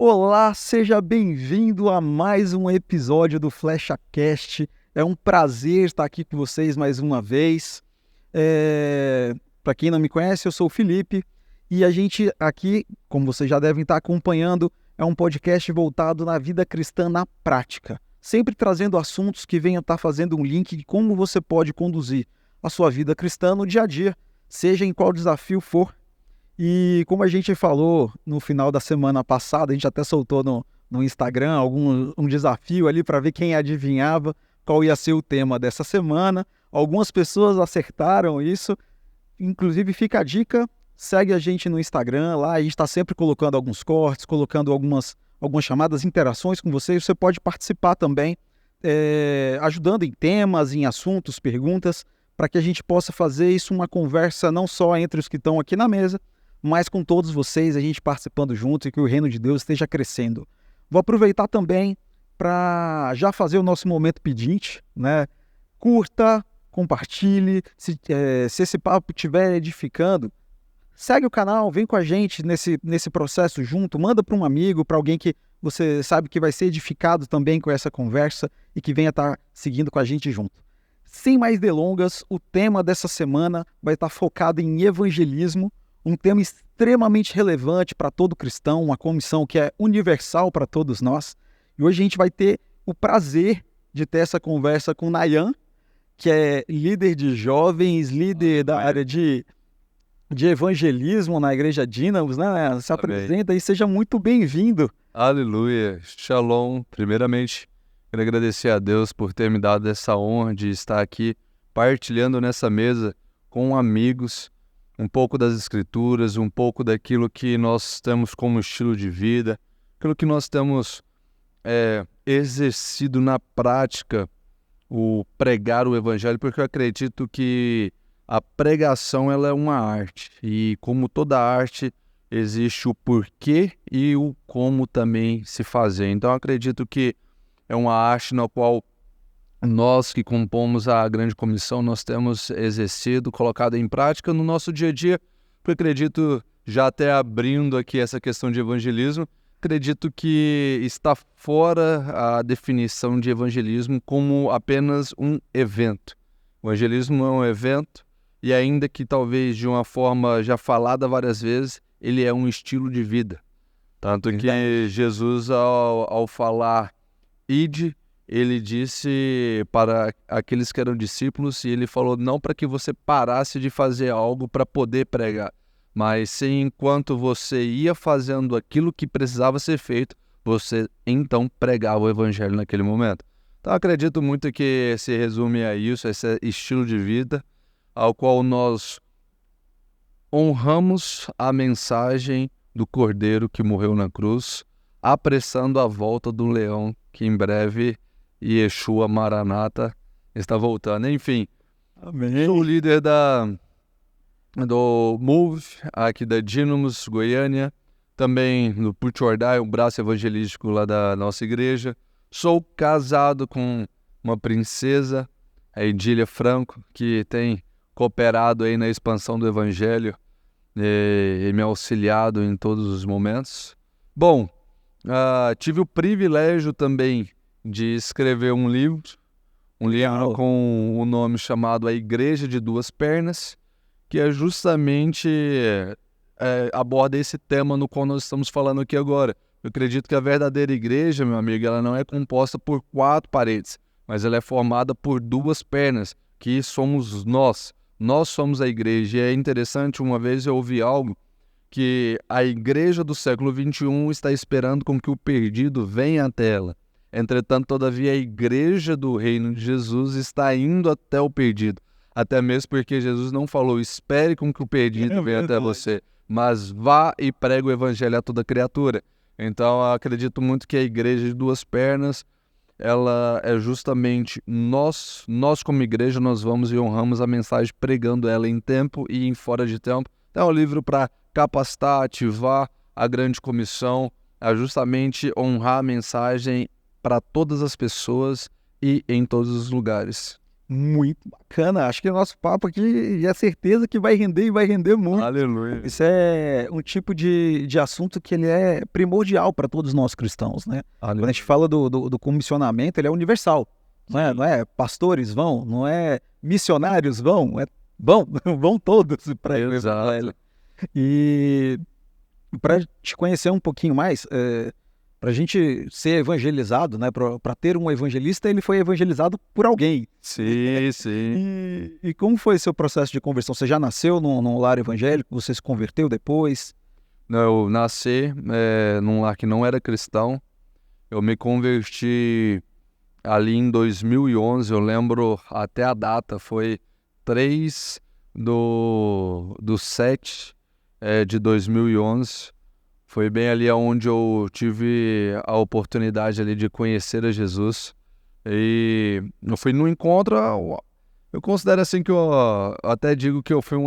Olá, seja bem-vindo a mais um episódio do FlechaCast. É um prazer estar aqui com vocês mais uma vez. Para quem não me conhece, eu sou o Felipe e a gente aqui, como vocês já devem estar acompanhando, é um podcast voltado na vida cristã na prática, sempre trazendo assuntos que venham estar fazendo um link de como você pode conduzir a sua vida cristã no dia a dia, seja em qual desafio for. E como a gente falou no final da semana passada, a gente até soltou no Instagram um desafio ali para ver quem adivinhava qual ia ser o tema dessa semana. Algumas pessoas acertaram isso, inclusive fica a dica, segue a gente no Instagram, lá a gente está sempre colocando alguns cortes, colocando algumas chamadas, interações com vocês. Você pode participar também, ajudando em temas, em assuntos, perguntas, para que a gente possa fazer isso uma conversa não só entre os que estão aqui na mesa, mas com todos vocês, a gente participando junto e que o reino de Deus esteja crescendo. Vou aproveitar também para já fazer o nosso momento pedinte, né? Curta, compartilhe, se esse papo estiver edificando, segue o canal, vem com a gente nesse processo junto, manda para um amigo, para alguém que você sabe que vai ser edificado também com essa conversa e que venha estar seguindo com a gente junto. Sem mais delongas, o tema dessa semana vai estar focado em evangelismo, um tema extremamente relevante para todo cristão, uma comissão que é universal para todos nós. E hoje a gente vai ter o prazer de ter essa conversa com o Nayan, que é líder de jovens, líder da área de evangelismo na Igreja Dínamos, né? Se apresenta e seja muito bem-vindo. Aleluia, Shalom. Primeiramente, quero agradecer a Deus por ter me dado essa honra de estar aqui partilhando nessa mesa com amigos, um pouco das Escrituras, um pouco daquilo que nós temos como estilo de vida, aquilo que nós temos exercido na prática, o pregar o Evangelho, porque eu acredito que a pregação ela é uma arte, e como toda arte, existe o porquê e o como também se fazer. Então, eu acredito que é uma arte na qual nós que compomos a grande comissão, nós temos exercido, colocado em prática no nosso dia a dia, porque acredito, já até abrindo aqui essa questão de evangelismo, acredito que está fora a definição de evangelismo como apenas um evento. O evangelismo é um evento e ainda que talvez de uma forma já falada várias vezes, ele é um estilo de vida. Tanto que Jesus, ao falar ide, ele disse para aqueles que eram discípulos, e ele falou não para que você parasse de fazer algo para poder pregar, mas sim enquanto você ia fazendo aquilo que precisava ser feito, você então pregava o evangelho naquele momento. Então acredito muito que se resume a isso, esse estilo de vida, ao qual nós honramos a mensagem do Cordeiro que morreu na cruz, apressando a volta do leão que em breve Yeshua Maranata está voltando. Enfim, Amém. Sou o líder do Move, aqui da Dínamos, Goiânia, também no Put or Die, o braço evangelístico lá da nossa igreja. Sou casado com uma princesa, a Edília Franco, que tem cooperado aí na expansão do evangelho e me auxiliado em todos os momentos. Bom, tive o privilégio também de escrever um livro com o nome chamado A Igreja de Duas Pernas, que é justamente aborda esse tema no qual nós estamos falando aqui agora. Eu acredito que a verdadeira igreja, meu amigo, ela não é composta por 4 paredes, mas ela é formada por 2 pernas, que somos nós. Nós somos a igreja. E é interessante, uma vez eu ouvi algo, que a igreja do século XXI está esperando com que o perdido venha até ela. Entretanto, todavia, a igreja do reino de Jesus está indo até o perdido. Até mesmo porque Jesus não falou, espere com que o perdido venha até você, mas vá e pregue o evangelho a toda criatura. Então, eu acredito muito que a igreja de 2 pernas, ela é justamente nós como igreja, nós vamos e honramos a mensagem pregando ela em tempo e em fora de tempo. Então, é um livro para capacitar, ativar a grande comissão, a justamente honrar a mensagem para todas as pessoas e em todos os lugares. Muito bacana. Acho que o nosso papo aqui é certeza que vai render e vai render muito. Aleluia. Isso é um tipo de assunto que ele é primordial para todos nós cristãos, né? Quando a gente fala do comissionamento, ele é universal. Não é pastores vão, não é missionários vão, vão todos para o evangelho. E para te conhecer um pouquinho mais, para a gente ser evangelizado, né? Para ter um evangelista, ele foi evangelizado por alguém. Sim, sim. E como foi seu processo de conversão? Você já nasceu num lar evangélico? Você se converteu depois? Não, eu nasci num lar que não era cristão. Eu me converti ali em 2011, eu lembro até a data, foi 3/7 de 2011. Foi bem ali onde eu tive a oportunidade ali de conhecer a Jesus. E eu fui no encontro, eu considero assim que eu até digo que eu fui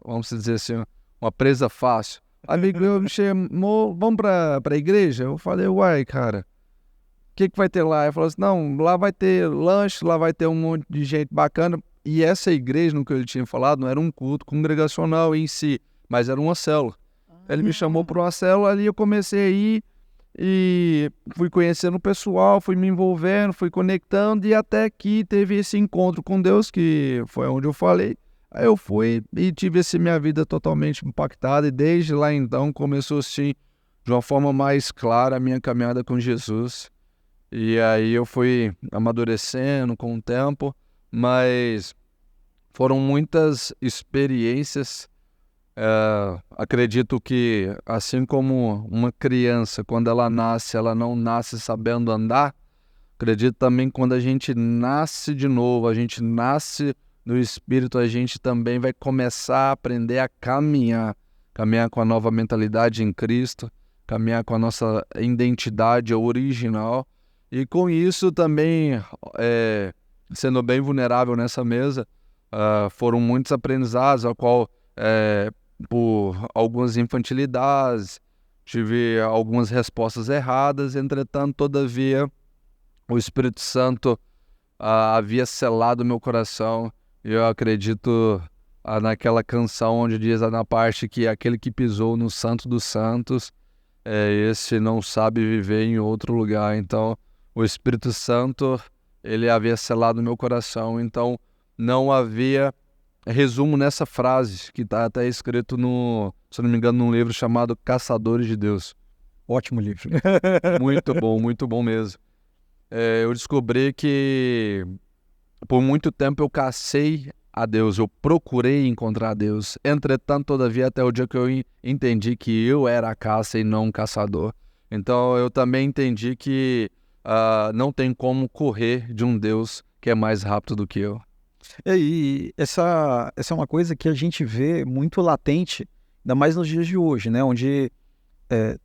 vamos dizer assim, uma presa fácil. Amigo, eu me chamou, vamos pra igreja? Eu falei, uai, cara, o que vai ter lá? Ele falou assim, não, lá vai ter lanche, lá vai ter um monte de gente bacana. E essa igreja, no que ele tinha falado, não era um culto congregacional em si, mas era uma célula. Ele me chamou para uma célula, ali eu comecei a ir e fui conhecendo o pessoal, fui me envolvendo, fui conectando e até que teve esse encontro com Deus, que foi onde eu falei. Aí eu fui e tive minha vida totalmente impactada e desde lá então começou assim, de uma forma mais clara, a minha caminhada com Jesus. E aí eu fui amadurecendo com o tempo, mas foram muitas experiências. Acredito que assim como uma criança, quando ela nasce, ela não nasce sabendo andar, acredito também que quando a gente nasce de novo, a gente nasce no Espírito, a gente também vai começar a aprender a caminhar com a nova mentalidade em Cristo, caminhar com a nossa identidade original. E com isso também, sendo bem vulnerável nessa mesa, foram muitos aprendizados, ao qual, por algumas infantilidades, tive algumas respostas erradas, entretanto, todavia, o Espírito Santo havia selado meu coração, e eu acredito naquela canção onde diz na parte que aquele que pisou no Santo dos Santos, esse não sabe viver em outro lugar. Então, o Espírito Santo, ele havia selado meu coração, então não havia resumo nessa frase, que está até escrito se não me engano, num livro chamado Caçadores de Deus. Ótimo livro. Muito bom mesmo. Eu descobri que por muito tempo eu cacei a Deus, eu procurei encontrar Deus. Entretanto, todavia, até o dia que eu entendi que eu era a caça e não um caçador. Então eu também entendi que não tem como correr de um Deus que é mais rápido do que eu. E essa é uma coisa que a gente vê muito latente, ainda mais nos dias de hoje, né? Onde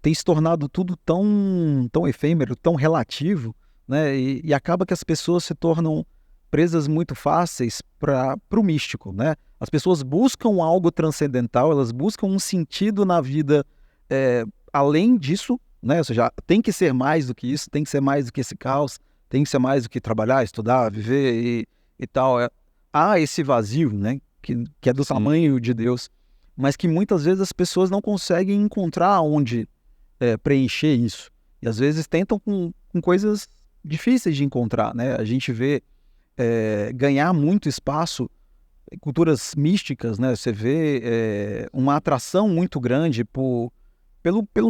tem se tornado tudo tão efêmero, tão relativo, né? E acaba que as pessoas se tornam presas muito fáceis para o místico, né? As pessoas buscam algo transcendental, elas buscam um sentido na vida além disso, né? Ou seja, tem que ser mais do que isso, tem que ser mais do que esse caos, tem que ser mais do que trabalhar, estudar, viver e tal. Há esse vazio, né? Que é do tamanho de Deus, mas que muitas vezes as pessoas não conseguem encontrar onde preencher isso. E às vezes tentam com coisas difíceis de encontrar, né? A gente vê ganhar muito espaço em culturas místicas, né? Você vê uma atração muito grande pelo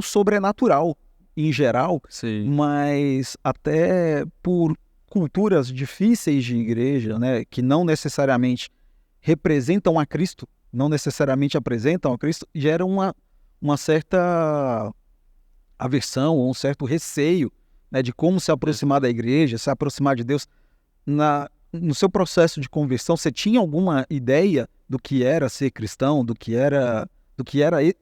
sobrenatural em geral, Sim. mas até por culturas difíceis de igreja, né? Que não necessariamente representam a Cristo, não necessariamente apresentam a Cristo, gera uma certa aversão ou um certo receio, né, de como se aproximar da igreja, se aproximar de Deus. No seu processo de conversão, você tinha alguma ideia do que era ser cristão, do que era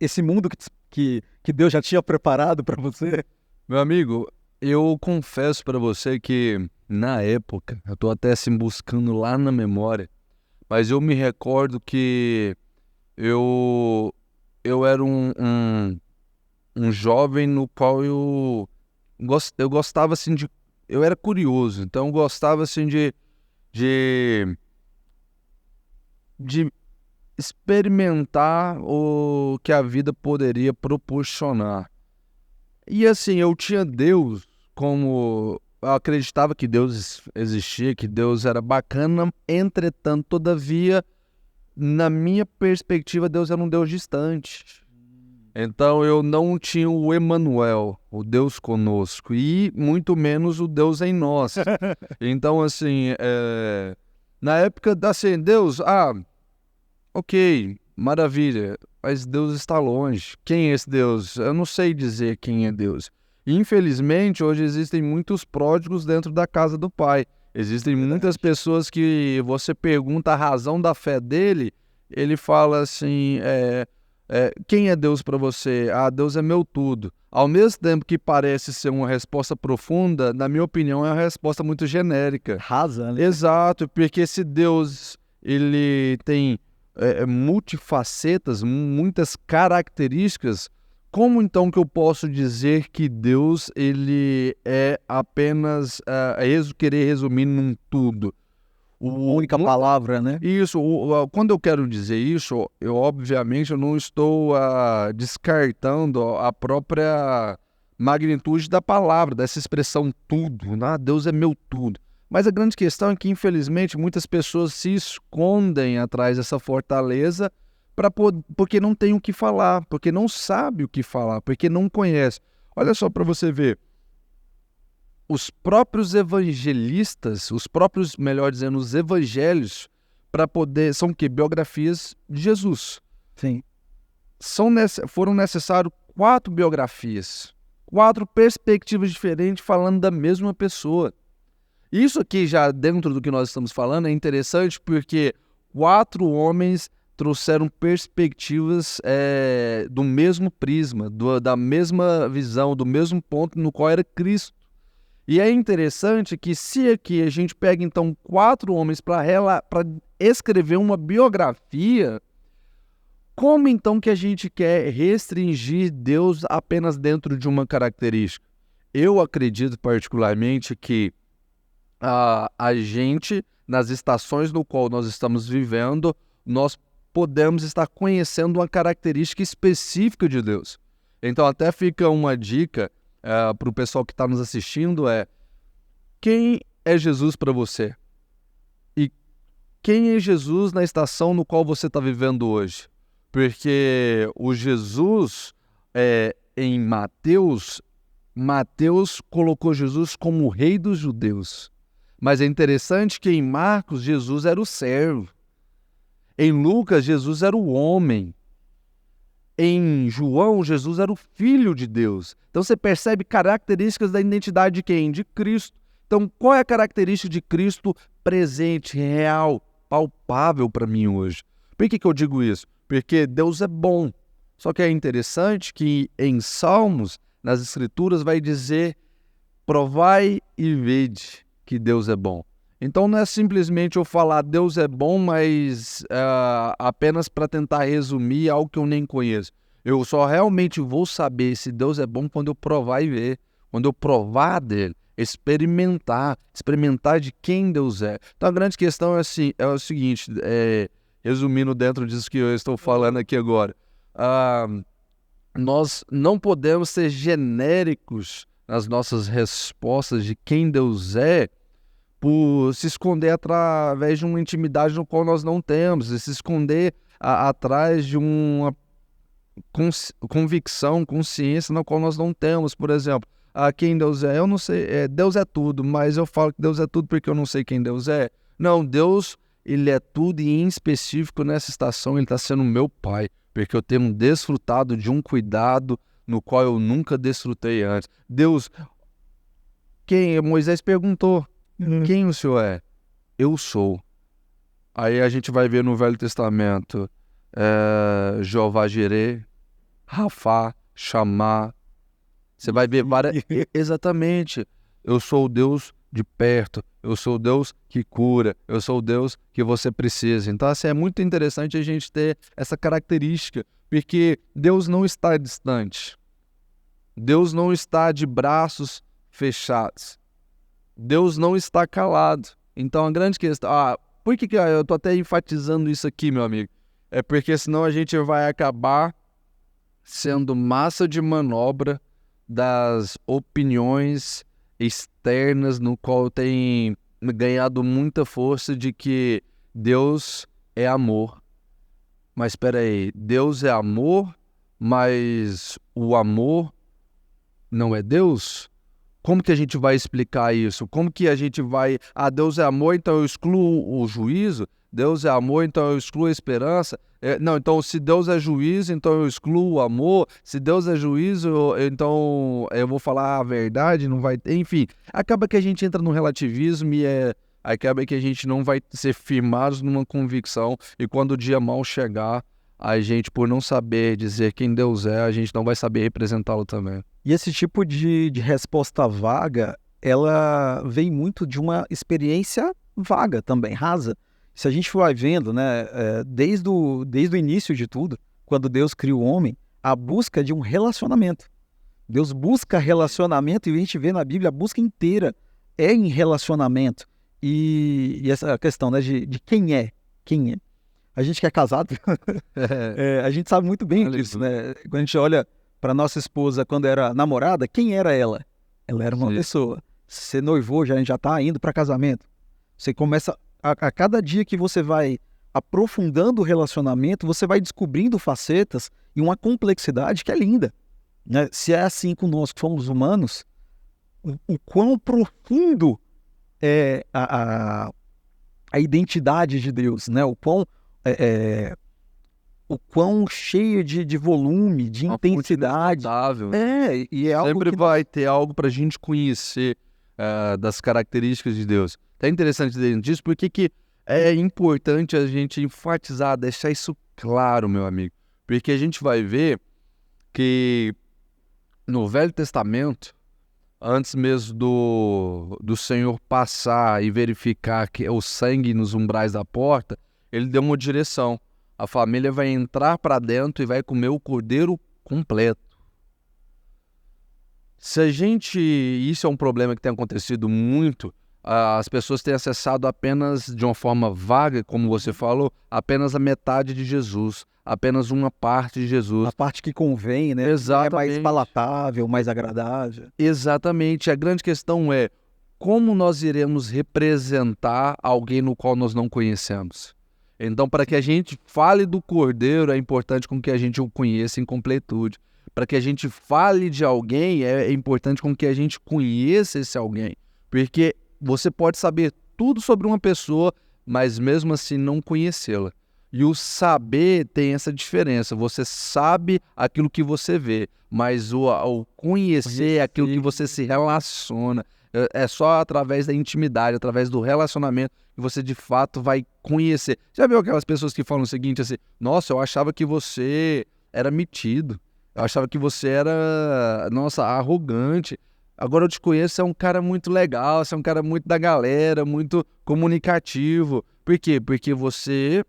esse mundo que Deus já tinha preparado para você? Meu amigo, eu confesso para você que na época, eu estou até assim buscando lá na memória, mas eu me recordo que eu era um jovem no qual eu gostava assim eu era curioso, então eu gostava assim de de experimentar o que a vida poderia proporcionar. E assim, eu tinha Deus como... Eu acreditava que Deus existia, que Deus era bacana, entretanto, todavia, na minha perspectiva, Deus era um Deus distante. Então eu não tinha o Emanuel, o Deus conosco, e muito menos o Deus em nós. Então, assim, na época, assim, Deus, ok, maravilha, mas Deus está longe. Quem é esse Deus? Eu não sei dizer quem é Deus. Infelizmente, hoje existem muitos pródigos dentro da casa do Pai. Existem muitas pessoas que você pergunta a razão da fé dele, ele fala assim, quem é Deus para você? Deus é meu tudo. Ao mesmo tempo que parece ser uma resposta profunda, na minha opinião, é uma resposta muito genérica. Rasa, né? Exato, porque se Deus ele tem multifacetas, muitas características, como então que eu posso dizer que Deus ele é apenas querer resumir num tudo? Única palavra, né? Isso, quando eu quero dizer isso, eu obviamente eu não estou descartando a própria magnitude da palavra, dessa expressão tudo, né? Deus é meu tudo. Mas a grande questão é que, infelizmente, muitas pessoas se escondem atrás dessa fortaleza porque não tem o que falar, porque não sabe o que falar, porque não conhece. Olha só para você ver. Os próprios evangelistas, melhor dizendo, os evangelhos, são o quê? Biografias de Jesus. Sim. Foram necessárias 4 biografias, 4 perspectivas diferentes falando da mesma pessoa. Isso aqui, já dentro do que nós estamos falando, é interessante porque 4 homens trouxeram perspectivas do mesmo prisma, da mesma visão, do mesmo ponto no qual era Cristo. E é interessante que se aqui a gente pega então 4 homens para escrever uma biografia, como então que a gente quer restringir Deus apenas dentro de uma característica? Eu acredito particularmente que a gente, nas estações no qual nós estamos vivendo, nós podemos estar conhecendo uma característica específica de Deus. Então até fica uma dica para o pessoal que está nos assistindo, quem é Jesus para você? E quem é Jesus na estação no qual você está vivendo hoje? Porque o Jesus em Mateus colocou Jesus como o rei dos judeus. Mas é interessante que em Marcos, Jesus era o servo. Em Lucas, Jesus era o homem. Em João, Jesus era o Filho de Deus. Então você percebe características da identidade de quem? De Cristo. Então qual é a característica de Cristo presente, real, palpável para mim hoje? Por que eu digo isso? Porque Deus é bom. Só que é interessante que em Salmos, nas Escrituras, vai dizer: provai e vede que Deus é bom. Então não é simplesmente eu falar Deus é bom, mas apenas para tentar resumir algo que eu nem conheço. Eu só realmente vou saber se Deus é bom quando eu provar e ver. Quando eu provar dele, experimentar de quem Deus é. Então a grande questão é o seguinte, resumindo dentro disso que eu estou falando aqui agora. Nós não podemos ser genéricos nas nossas respostas de quem Deus é, por se esconder através de uma intimidade no qual nós não temos, e se esconder atrás de uma convicção, consciência na qual nós não temos. Por exemplo, quem Deus é? Eu não sei, Deus é tudo, mas eu falo que Deus é tudo porque eu não sei quem Deus é. Não, Deus, ele é tudo, e em específico nessa estação ele está sendo meu pai, porque eu tenho desfrutado de um cuidado no qual eu nunca desfrutei antes. Deus, Moisés perguntou, quem o Senhor é? Eu sou. Aí a gente vai ver no Velho Testamento, Jeová Jireh, Rafá, Chamá. Você vai ver várias... Exatamente. Eu sou o Deus de perto. Eu sou o Deus que cura. Eu sou o Deus que você precisa. Então, assim, é muito interessante a gente ter essa característica, porque Deus não está distante. Deus não está de braços fechados. Deus não está calado. Então, a grande questão... por que eu tô até enfatizando isso aqui, meu amigo? É porque senão a gente vai acabar sendo massa de manobra das opiniões externas, no qual tem ganhado muita força de que Deus é amor. Mas espera aí, Deus é amor, mas o amor não é Deus? Como que a gente vai explicar isso? Como que a gente vai... Deus é amor, então eu excluo o juízo? Deus é amor, então eu excluo a esperança? Não, então se Deus é juízo, então eu excluo o amor? Se Deus é juízo, então eu vou falar a verdade? Não vai ter... Enfim, acaba que a gente entra no relativismo e acaba que a gente não vai ser firmados numa convicção, e quando o dia mal chegar, a gente, por não saber dizer quem Deus é, a gente não vai saber representá-lo também. E esse tipo de resposta vaga, ela vem muito de uma experiência vaga também, rasa. Se a gente vai vendo, né, desde o início de tudo, quando Deus cria o homem, a busca de um relacionamento. Deus busca relacionamento, e a gente vê na Bíblia a busca inteira é em relacionamento. E essa questão, né, de quem é. A gente que é casado, a gente sabe muito bem disso, né? Quando a gente olha para nossa esposa quando era namorada, quem era ela? Ela era uma pessoa. Você noivou, a gente já está indo para casamento. Você começa, a cada dia que você vai aprofundando o relacionamento, você vai descobrindo facetas e uma complexidade que é linda, né? Se é assim conosco, que somos humanos, o quão profundo é a identidade de Deus, né? O quão cheio de volume, de intensidade. E é algo sempre que vai ter algo para a gente conhecer das características de Deus. É interessante disso, porque que é importante a gente enfatizar, deixar isso claro, meu amigo. Porque a gente vai ver que no Velho Testamento, antes mesmo do Senhor passar e verificar que o sangue nos umbrais da porta, ele deu uma direção. A família vai entrar para dentro e vai comer o cordeiro completo. Isso é um problema que tem acontecido muito. As pessoas têm acessado apenas de uma forma vaga, como você falou, apenas a metade de Jesus, apenas uma parte de Jesus. A parte que convém, né? Exatamente. É mais palatável, mais agradável. Exatamente. A grande questão é como nós iremos representar alguém no qual nós não conhecemos. Então, para que a gente fale do Cordeiro, é importante com que a gente o conheça em completude. Para que a gente fale de alguém, é importante com que a gente conheça esse alguém. Porque você pode saber tudo sobre uma pessoa, mas mesmo assim não conhecê-la. E o saber tem essa diferença. Você sabe aquilo que você vê, mas o conhecer é aquilo que você se relaciona. É só através da intimidade, através do relacionamento, que você de fato vai conhecer. Já viu aquelas pessoas que falam o seguinte assim: nossa, eu achava que você era metido. Eu achava que você era, nossa, arrogante. Agora eu te conheço, você é um cara muito legal, você é um cara muito da galera, muito comunicativo. Por quê? Porque você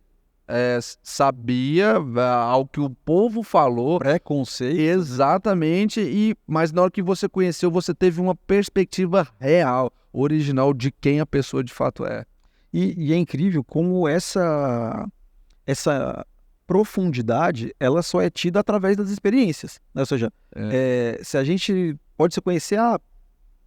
sabia ao que o povo falou. Preconceito. Exatamente, mas na hora que você conheceu, você teve uma perspectiva real, original de quem a pessoa de fato é. E é incrível como essa profundidade, ela só é tida através das experiências, né? Ou seja, se a gente pode se conhecer há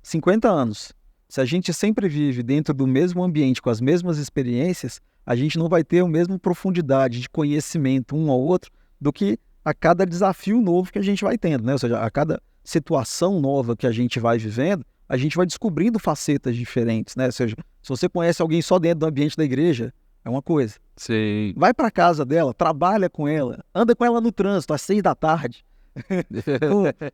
50 anos, se a gente sempre vive dentro do mesmo ambiente, com as mesmas experiências, a gente não vai ter a mesma profundidade de conhecimento um ao outro do que a cada desafio novo que a gente vai tendo, né? Ou seja, a cada situação nova que a gente vai vivendo, a gente vai descobrindo facetas diferentes, né? Ou seja, se você conhece alguém só dentro do ambiente da igreja, é uma coisa. Sim. Vai para casa dela, trabalha com ela, anda com ela no trânsito às 6 da tarde,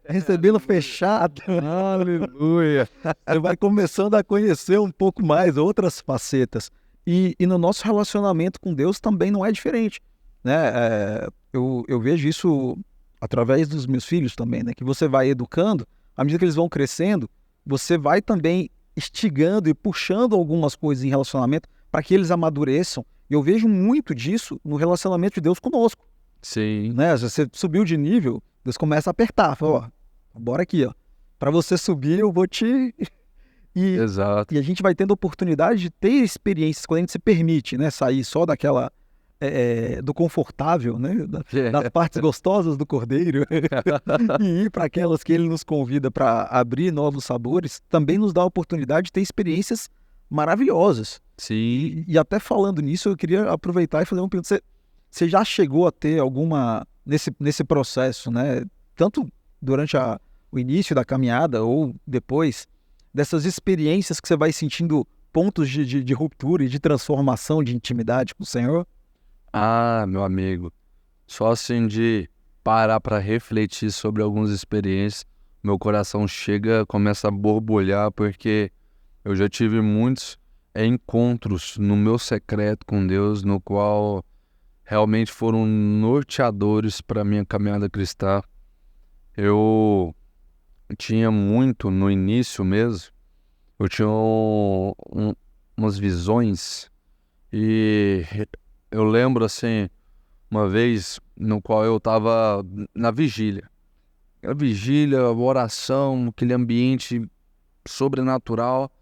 recebendo fechado. Aleluia. Você vai começando a conhecer um pouco mais outras facetas. E no nosso relacionamento com Deus também não é diferente, né? Eu vejo isso através dos meus filhos também, né? Que você vai educando, à medida que eles vão crescendo, você vai também instigando e puxando algumas coisas em relacionamento para que eles amadureçam. E eu vejo muito disso no relacionamento de Deus conosco. Sim. Né? Se você subiu de nível, Deus começa a apertar. Fala, ó, bora aqui, ó. Para você subir, eu vou te Exato. E a gente vai tendo a oportunidade de ter experiências quando a gente se permite, né? Sair só daquela do confortável, né? Das partes gostosas do cordeiro e ir para aquelas que ele nos convida para abrir novos sabores, também nos dá a oportunidade de ter experiências maravilhosas. Sim. E até falando nisso, eu queria aproveitar e fazer uma pergunta. Você já chegou a ter alguma, nesse processo, né? Tanto durante o início da caminhada ou depois, dessas experiências que você vai sentindo pontos de ruptura e de transformação de intimidade com o Senhor? Ah, meu amigo, só assim de parar para refletir sobre algumas experiências, meu coração começa a borbulhar, porque eu já tive muitos encontros no meu secreto com Deus, no qual realmente foram norteadores para minha caminhada cristã. Eu tinha muito no início mesmo, eu tinha umas visões e eu lembro assim, uma vez no qual eu estava na vigília. A vigília, a oração, aquele ambiente sobrenatural.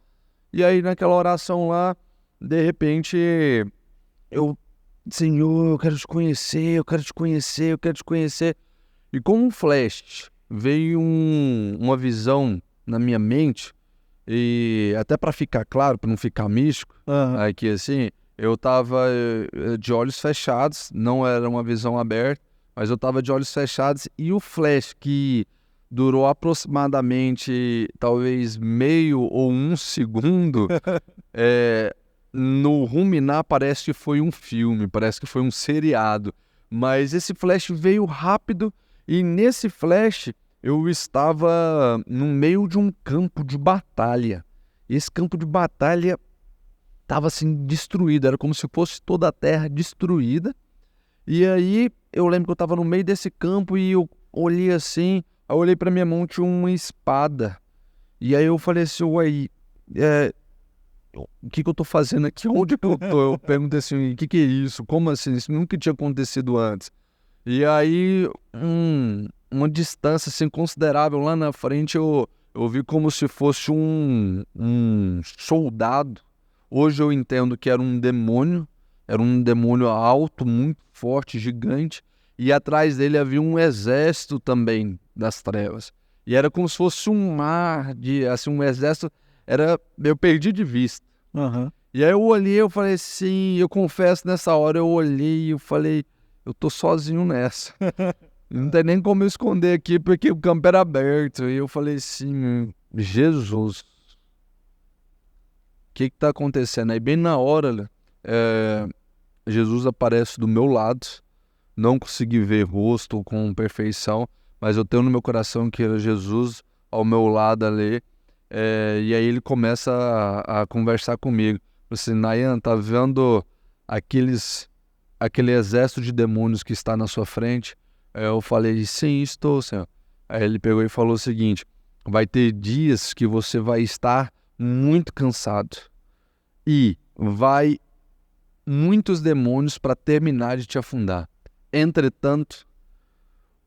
E aí naquela oração lá, de repente, eu, Senhor, eu quero te conhecer, eu quero te conhecer, eu quero te conhecer. E como um flash, veio uma visão na minha mente, e até para ficar claro, para não ficar místico, aqui assim, eu estava de olhos fechados, não era uma visão aberta, mas eu estava de olhos fechados e o flash que durou aproximadamente talvez meio ou um segundo, no ruminar parece que foi um filme, parece que foi um seriado, mas esse flash veio rápido e nesse flash eu estava no meio de um campo de batalha. Esse campo de batalha estava assim destruído, era como se fosse toda a terra destruída. E aí eu lembro que eu estava no meio desse campo e eu olhei assim, aí eu olhei para minha mão, tinha uma espada. E aí eu falei assim, uai, o que eu tô fazendo aqui? Onde que eu tô? Eu perguntei assim, o que é isso? Como assim? Isso nunca tinha acontecido antes. E aí, uma distância assim considerável lá na frente, eu vi como se fosse um soldado. Hoje eu entendo que era um demônio alto, muito forte, gigante, e atrás dele havia um exército também das trevas. E era como se fosse um mar, assim, um exército, eu perdi de vista. Uhum. E aí eu olhei, eu falei assim, eu confesso, nessa hora eu olhei e eu falei, eu tô sozinho nessa. Não tem nem como eu esconder aqui, porque o campo era aberto. E eu falei assim, Jesus, o que tá acontecendo? Aí bem na hora, Jesus aparece do meu lado. Não consegui ver rosto com perfeição, mas eu tenho no meu coração que era Jesus ao meu lado ali. E aí ele começa a conversar comigo. Assim, Nayan, tá vendo aquele exército de demônios que está na sua frente? Eu falei, sim, estou, Senhor. Aí ele pegou e falou o seguinte, vai ter dias que você vai estar muito cansado e vai muitos demônios para terminar de te afundar. Entretanto,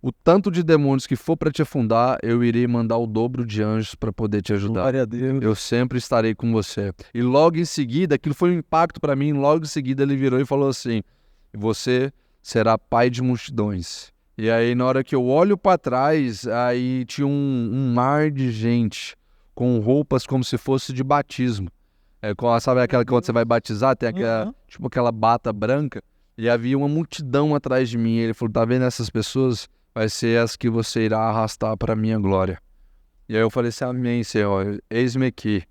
o tanto de demônios que for para te afundar, eu irei mandar o dobro de anjos para poder te ajudar. Glória a Deus. Eu sempre estarei com você. E logo em seguida, aquilo foi um impacto para mim, logo em seguida ele virou e falou assim, você será pai de multidões. E aí na hora que eu olho para trás, aí tinha um mar de gente com roupas como se fosse de batismo. Sabe aquela que quando você vai batizar, tem aquela, tipo aquela bata branca, e havia uma multidão atrás de mim. Ele falou, tá vendo essas pessoas? Vai ser as que você irá arrastar para a minha glória. E aí eu falei assim, amém, Senhor, eis-me aqui.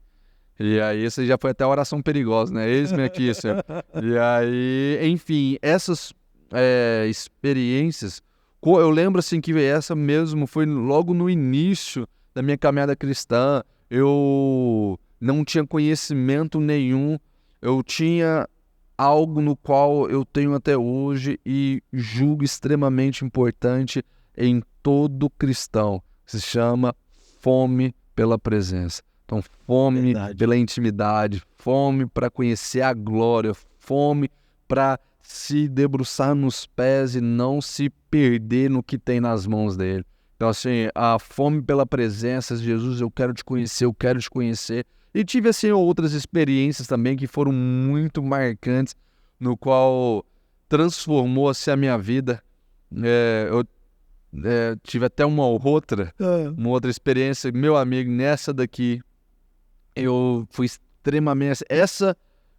E aí, essa já foi até a oração perigosa, né? Eis-me aqui, Senhor. E aí, enfim, essas experiências, eu lembro assim que essa mesmo foi logo no início da minha caminhada cristã. Eu não tinha conhecimento nenhum, eu tinha algo no qual eu tenho até hoje e julgo extremamente importante em todo cristão, que se chama fome pela presença. Então, fome pela intimidade, fome para conhecer a glória, fome para se debruçar nos pés e não se perder no que tem nas mãos dele. Então, assim, a fome pela presença de Jesus, eu quero te conhecer, eu quero te conhecer. E tive, assim, outras experiências também que foram muito marcantes, no qual transformou, assim, a minha vida. Eu tive até uma outra experiência, meu amigo, nessa daqui, eu fui extremamente...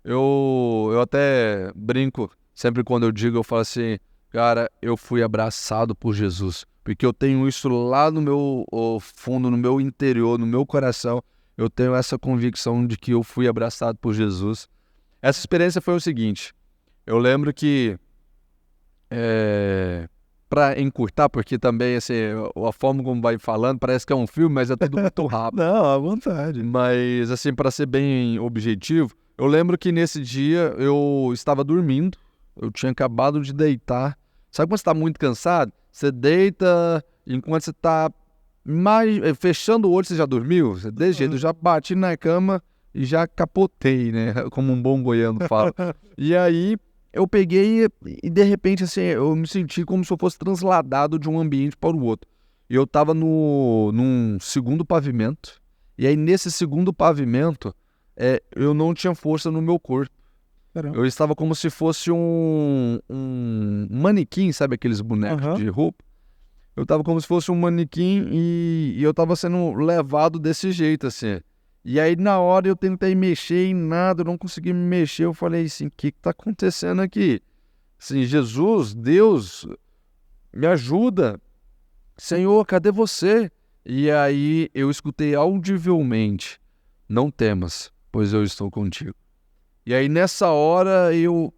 eu até brinco, sempre quando eu digo, eu falo assim, cara, eu fui abraçado por Jesus, porque eu tenho isso lá no meu fundo, no meu interior, no meu coração, eu tenho essa convicção de que eu fui abraçado por Jesus. Essa experiência foi o seguinte, eu lembro que, para encurtar, porque também, assim, a forma como vai falando parece que é um filme, mas é tudo muito rápido. Não, à vontade. Mas, assim, para ser bem objetivo, eu lembro que nesse dia eu estava dormindo, eu tinha acabado de deitar. Sabe quando você está muito cansado? Você deita, enquanto você está fechando o olho, você já dormiu? Desse jeito, eu já bati na cama e já capotei, né? Como um bom goiano fala. E aí eu peguei e de repente, assim, eu me senti como se eu fosse transladado de um ambiente para o outro. E eu estava num segundo pavimento. E aí, nesse segundo pavimento, eu não tinha força no meu corpo. Caramba. Eu estava como se fosse um manequim, sabe aqueles bonecos de roupa? Eu estava como se fosse um manequim e eu estava sendo levado desse jeito, assim. E aí, na hora, eu tentei mexer e nada, eu não consegui me mexer. Eu falei assim, o que está acontecendo aqui? Assim, Jesus, Deus, me ajuda. Senhor, cadê você? E aí eu escutei audivelmente, não temas, pois eu estou contigo. E aí nessa hora eu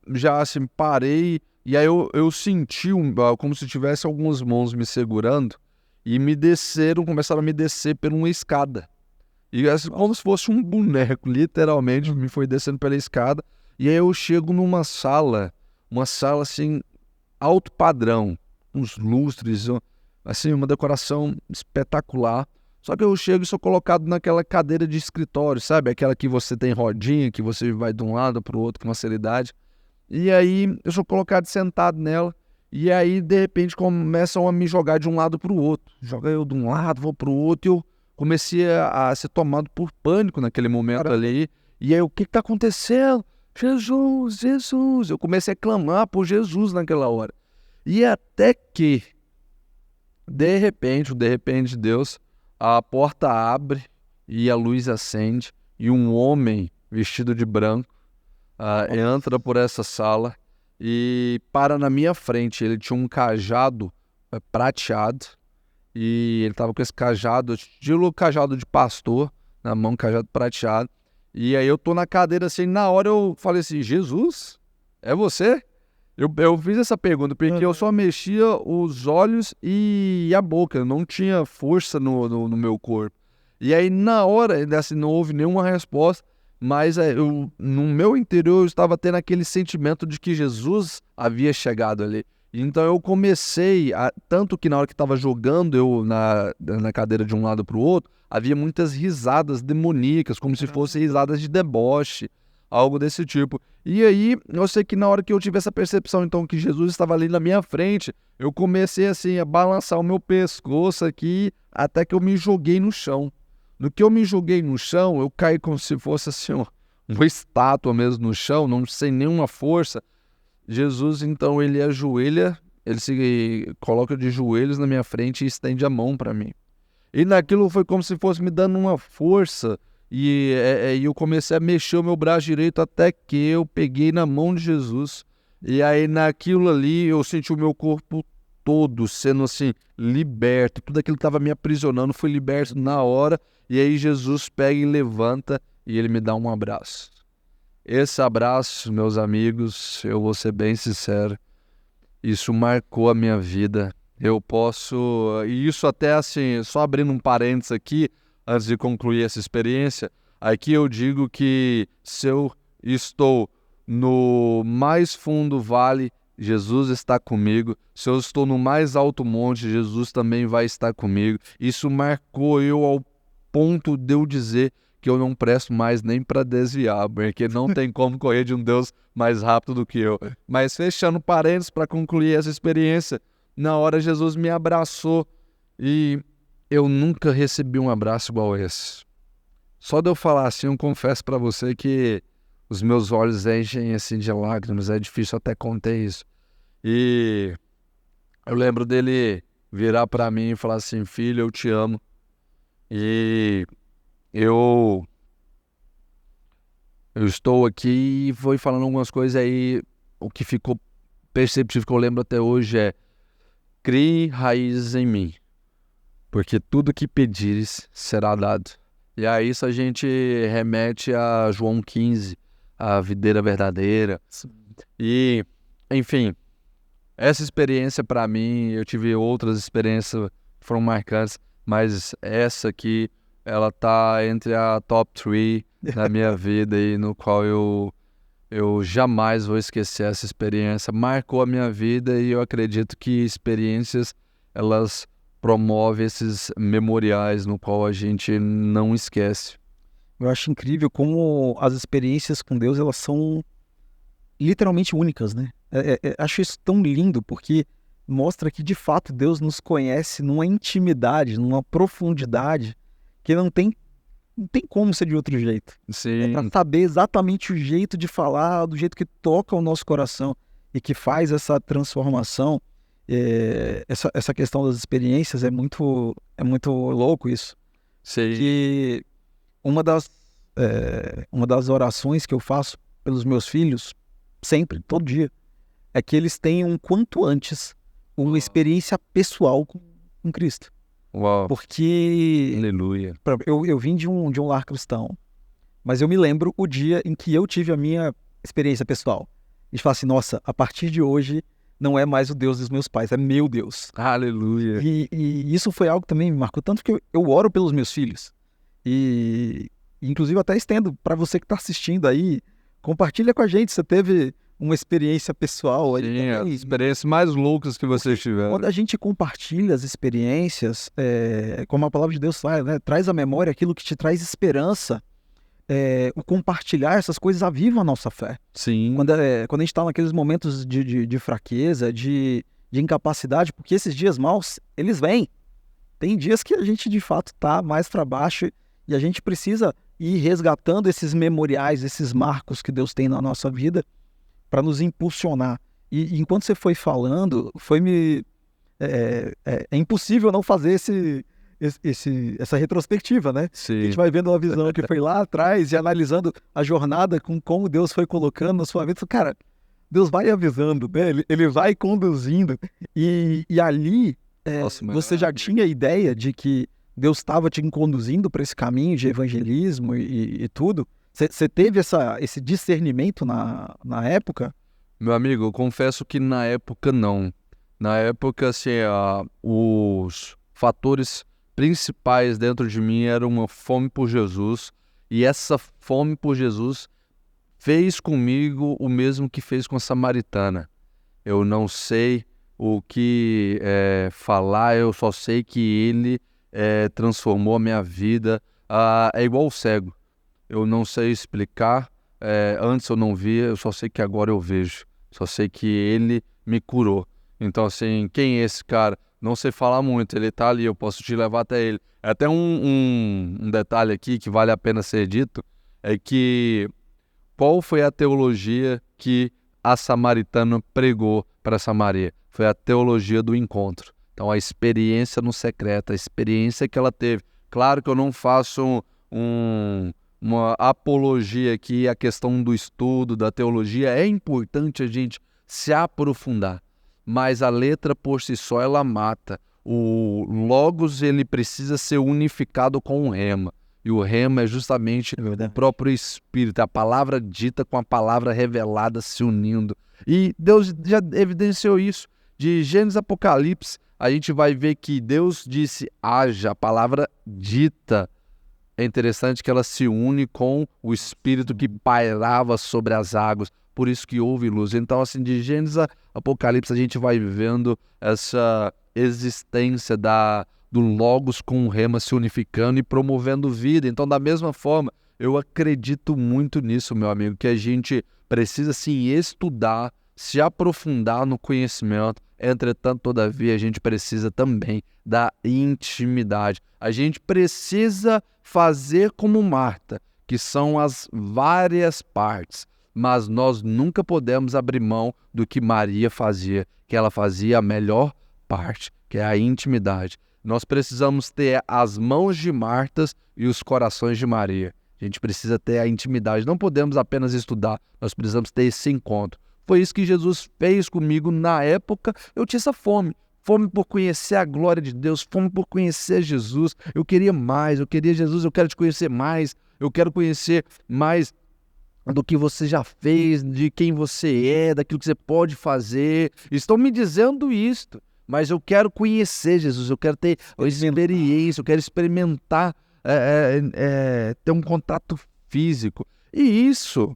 já assim parei, e aí eu senti como se tivesse algumas mãos me segurando, e começaram a me descer por uma escada. E assim, como se fosse um boneco, literalmente, me foi descendo pela escada, e aí eu chego numa sala, uma sala assim, alto padrão, uns lustres, assim, uma decoração espetacular. Só que eu chego e sou colocado naquela cadeira de escritório, sabe? Aquela que você tem rodinha, que você vai de um lado para o outro com facilidade. E aí eu sou colocado sentado nela. E aí, de repente, começam a me jogar de um lado para o outro. Joga eu de um lado, vou para o outro. E eu comecei a ser tomado por pânico naquele momento ali. E aí, o que está acontecendo? Jesus, Jesus. Eu comecei a clamar por Jesus naquela hora. E até que, de repente de Deus, a porta abre e a luz acende e um homem vestido de branco entra por essa sala e para na minha frente. Ele tinha um cajado prateado e ele estava com esse cajado, estilo cajado de pastor, na mão, cajado prateado. E aí eu tô na cadeira assim, na hora eu falei assim, Jesus, é você? Eu fiz essa pergunta porque eu só mexia os olhos e a boca, eu não tinha força no meu corpo. E aí, na hora, assim, não houve nenhuma resposta, mas no meu interior eu estava tendo aquele sentimento de que Jesus havia chegado ali. Então eu comecei, tanto que na hora que estava jogando eu na cadeira de um lado para o outro, havia muitas risadas demoníacas, como se fossem risadas de deboche, algo desse tipo. E aí, eu sei que na hora que eu tive essa percepção, então, que Jesus estava ali na minha frente, eu comecei, assim, a balançar o meu pescoço aqui, até que eu me joguei no chão. No que eu me joguei no chão, eu caí como se fosse, assim, uma estátua mesmo no chão, não sem nenhuma força. Jesus, então, ele ajoelha, ele se coloca de joelhos na minha frente e estende a mão para mim. E naquilo foi como se fosse me dando uma força. E eu comecei a mexer o meu braço direito até que eu peguei na mão de Jesus. E aí naquilo ali eu senti o meu corpo todo sendo assim liberto. Tudo aquilo que estava me aprisionando foi liberto na hora. E aí Jesus pega e levanta e ele me dá um abraço. Esse abraço, meus amigos, eu vou ser bem sincero, isso marcou a minha vida. E isso até assim, só abrindo um parênteses aqui, antes de concluir essa experiência, aqui eu digo que se eu estou no mais fundo vale, Jesus está comigo. Se eu estou no mais alto monte, Jesus também vai estar comigo. Isso marcou eu ao ponto de eu dizer que eu não presto mais nem para desviar, porque não tem como correr de um Deus mais rápido do que eu. Mas fechando parênteses para concluir essa experiência, na hora Jesus me abraçou e eu nunca recebi um abraço igual esse. Só de eu falar assim, eu confesso pra você que os meus olhos enchem assim de lágrimas, é difícil até conter isso. E eu lembro dele virar pra mim e falar assim: filho, eu te amo. E eu estou aqui e foi falando algumas coisas aí. O que ficou perceptível, que eu lembro até hoje é: crie raízes em mim, porque tudo que pedires será dado. E a isso a gente remete a João 15, a videira verdadeira. E, enfim, essa experiência para mim, eu tive outras experiências que foram marcantes, mas essa aqui, ela tá entre a top 3 da minha vida e no qual eu jamais vou esquecer essa experiência. Marcou a minha vida e eu acredito que experiências, elas promovem esses memoriais no qual a gente não esquece. Eu acho incrível como as experiências com Deus, elas são literalmente únicas, né? Acho isso tão lindo, porque mostra que, de fato, Deus nos conhece numa intimidade, numa profundidade, que não tem como ser de outro jeito. É para Sim, saber exatamente o jeito de falar, do jeito que toca o nosso coração e que faz essa transformação. Essa questão das experiências é muito louco isso. sim. Que uma das orações que eu faço pelos meus filhos, sempre, todo dia, é que eles tenham quanto antes uma experiência pessoal com Cristo. Uau, Porque aleluia. eu vim de um lar cristão, mas eu me lembro o dia em que eu tive a minha experiência pessoal. E falar assim: nossa, a partir de hoje não é mais o Deus dos meus pais, é meu Deus. Aleluia. E isso foi algo que também me marcou tanto, que eu oro pelos meus filhos. E inclusive até estendo para você que está assistindo aí, compartilha com a gente, você teve uma experiência pessoal aí Sim, as também. experiências mais loucas que vocês tiveram. Quando a gente compartilha as experiências, como a palavra de Deus fala, né, traz à memória aquilo que te traz esperança. O compartilhar essas coisas aviva a nossa fé. Sim, Quando a gente está naqueles momentos de fraqueza, de incapacidade, porque esses dias maus, eles vêm. Tem dias que a gente, de fato, está mais para baixo e a gente precisa ir resgatando esses memoriais, esses marcos que Deus tem na nossa vida para nos impulsionar. E enquanto você foi falando, é impossível não fazer essa retrospectiva, né? A sim. gente vai vendo uma visão que foi lá atrás e analisando a jornada com como Deus foi colocando na sua vida. Cara, Deus vai avisando, né? Ele vai conduzindo. E ali Nossa, você já tinha ideia de que Deus estava te conduzindo para esse caminho de evangelismo e tudo? Você teve esse discernimento na época? meu amigo, eu confesso que na época não. Na época, assim, os fatores principais dentro de mim eram uma fome por Jesus, e essa fome por Jesus fez comigo o mesmo que fez com a samaritana. Eu não sei o que falar, eu só sei que ele transformou a minha vida. É igual o cego. Eu não sei explicar. Antes eu não via, eu só sei que agora eu vejo. Só sei que ele me curou. Então, assim, quem é esse cara? Não sei falar muito, ele tá ali, eu posso te levar até ele. Até um detalhe aqui que vale a pena ser dito, é que qual foi a teologia que a samaritana pregou para Samaria? Foi a teologia do encontro. Então, a experiência no secreto, a experiência que ela teve. Claro que eu não faço uma apologia aqui à questão do estudo, da teologia. É importante a gente se aprofundar, mas a letra por si só ela mata. O logos ele precisa ser unificado com o rema, e o rema é justamente o próprio Espírito, a palavra dita com a palavra revelada se unindo. E Deus já evidenciou isso. De Gênesis a Apocalipse, a gente vai ver que Deus disse haja, a palavra dita. É interessante que ela se une com o Espírito que pairava sobre as águas, por isso que houve luz. Então, assim, de Gênesis a Apocalipse, a gente vai vivendo essa existência do Logos com o Rema se unificando e promovendo vida. Então, da mesma forma, eu acredito muito nisso, meu amigo, que a gente precisa, sim, estudar, se aprofundar no conhecimento, Entretanto, todavia, a gente precisa também da intimidade. A gente precisa fazer como Marta, que são as várias partes, mas nós nunca podemos abrir mão do que Maria fazia, que ela fazia a melhor parte, que é a intimidade. Nós precisamos ter as mãos de Martas e os corações de Maria. A gente precisa ter a intimidade. Não podemos apenas estudar, nós precisamos ter esse encontro. Foi isso que Jesus fez comigo na época. Eu tinha essa fome. Fome por conhecer a glória de Deus, fome por conhecer Jesus. Eu queria mais, eu queria Jesus, eu quero te conhecer mais. Eu quero conhecer mais do que você já fez, de quem você é, daquilo que você pode fazer. Estão me dizendo isto, mas eu quero conhecer Jesus, eu quero ter experiência, eu quero experimentar, ter um contato físico. E isso,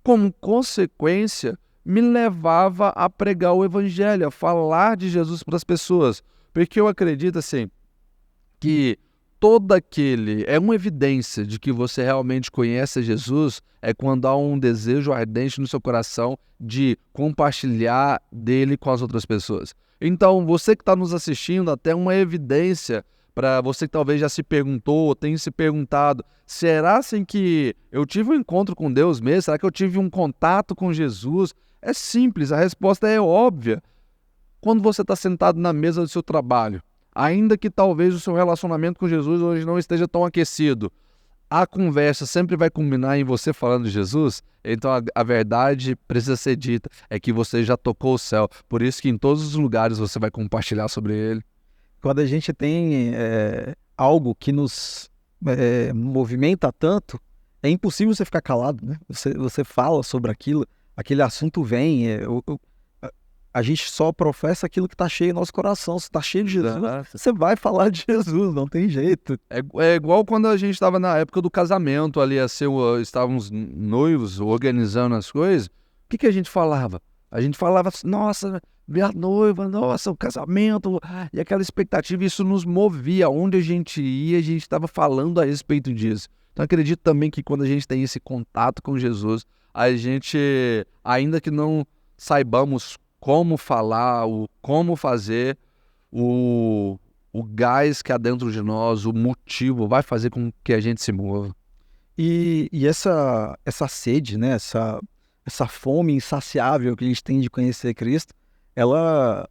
como consequência, me levava a pregar o evangelho, a falar de Jesus para as pessoas. Porque eu acredito assim, que todo aquele é uma evidência de que você realmente conhece Jesus é quando há um desejo ardente no seu coração de compartilhar dele com as outras pessoas. Então, você que está nos assistindo, até uma evidência para você que talvez já se perguntou, ou tenha se perguntado, será assim que eu tive um encontro com Deus mesmo? Será que eu tive um contato com Jesus? É simples, a resposta é óbvia. Quando você está sentado na mesa do seu trabalho, ainda que talvez o seu relacionamento com Jesus hoje não esteja tão aquecido, a conversa sempre vai culminar em você falando de Jesus. Então a verdade precisa ser dita, é que você já tocou o céu, por isso que em todos os lugares você vai compartilhar sobre ele. Quando a gente tem algo que nos movimenta tanto, é impossível você ficar calado, né? Você fala sobre aquilo, aquele assunto vem, a gente só professa aquilo que está cheio no nosso coração. Se está cheio de Jesus, você vai falar de Jesus, não tem jeito. É igual quando a gente estava na época do casamento ali, assim, estávamos noivos, organizando as coisas. O que a gente falava? A gente falava, nossa, minha noiva, nossa, o casamento, e aquela expectativa, isso nos movia. Onde a gente ia, a gente estava falando a respeito disso. Então acredito também que quando a gente tem esse contato com Jesus, a gente, ainda que não saibamos como falar, como fazer, o gás que há dentro de nós, o motivo, vai fazer com que a gente se mova. E essa sede, né? Essa fome insaciável que a gente tem de conhecer Cristo,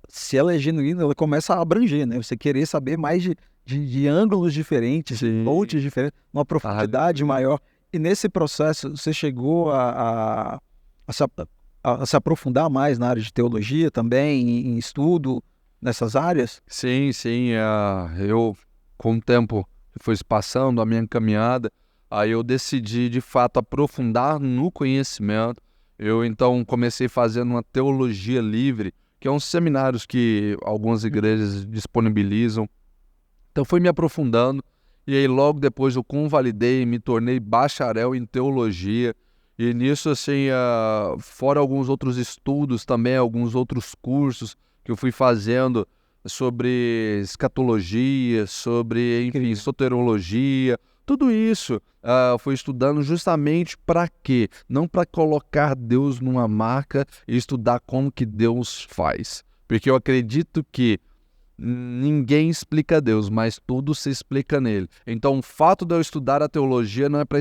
se ela é genuína, ela começa a abranger, né? Você querer saber mais de ângulos diferentes, de fontes diferentes, uma profundidade maior. E nesse processo, você chegou a se aprofundar mais na área de teologia também, em estudo nessas áreas? Sim. Eu, com o tempo que foi se passando, a minha caminhada, aí eu decidi, de fato, aprofundar no conhecimento. Eu, então, comecei fazendo uma teologia livre, que é uns seminários que algumas igrejas disponibilizam. Então, fui me aprofundando, e aí logo depois eu convalidei e me tornei bacharel em teologia. E nisso, assim, fora alguns outros estudos também, alguns outros cursos que eu fui fazendo sobre escatologia, sobre, enfim, soterologia, tudo isso eu fui estudando justamente para quê? Não para colocar Deus numa marca e estudar como que Deus faz. Porque eu acredito que ninguém explica Deus, mas tudo se explica nele. Então, o fato de eu estudar a teologia não é para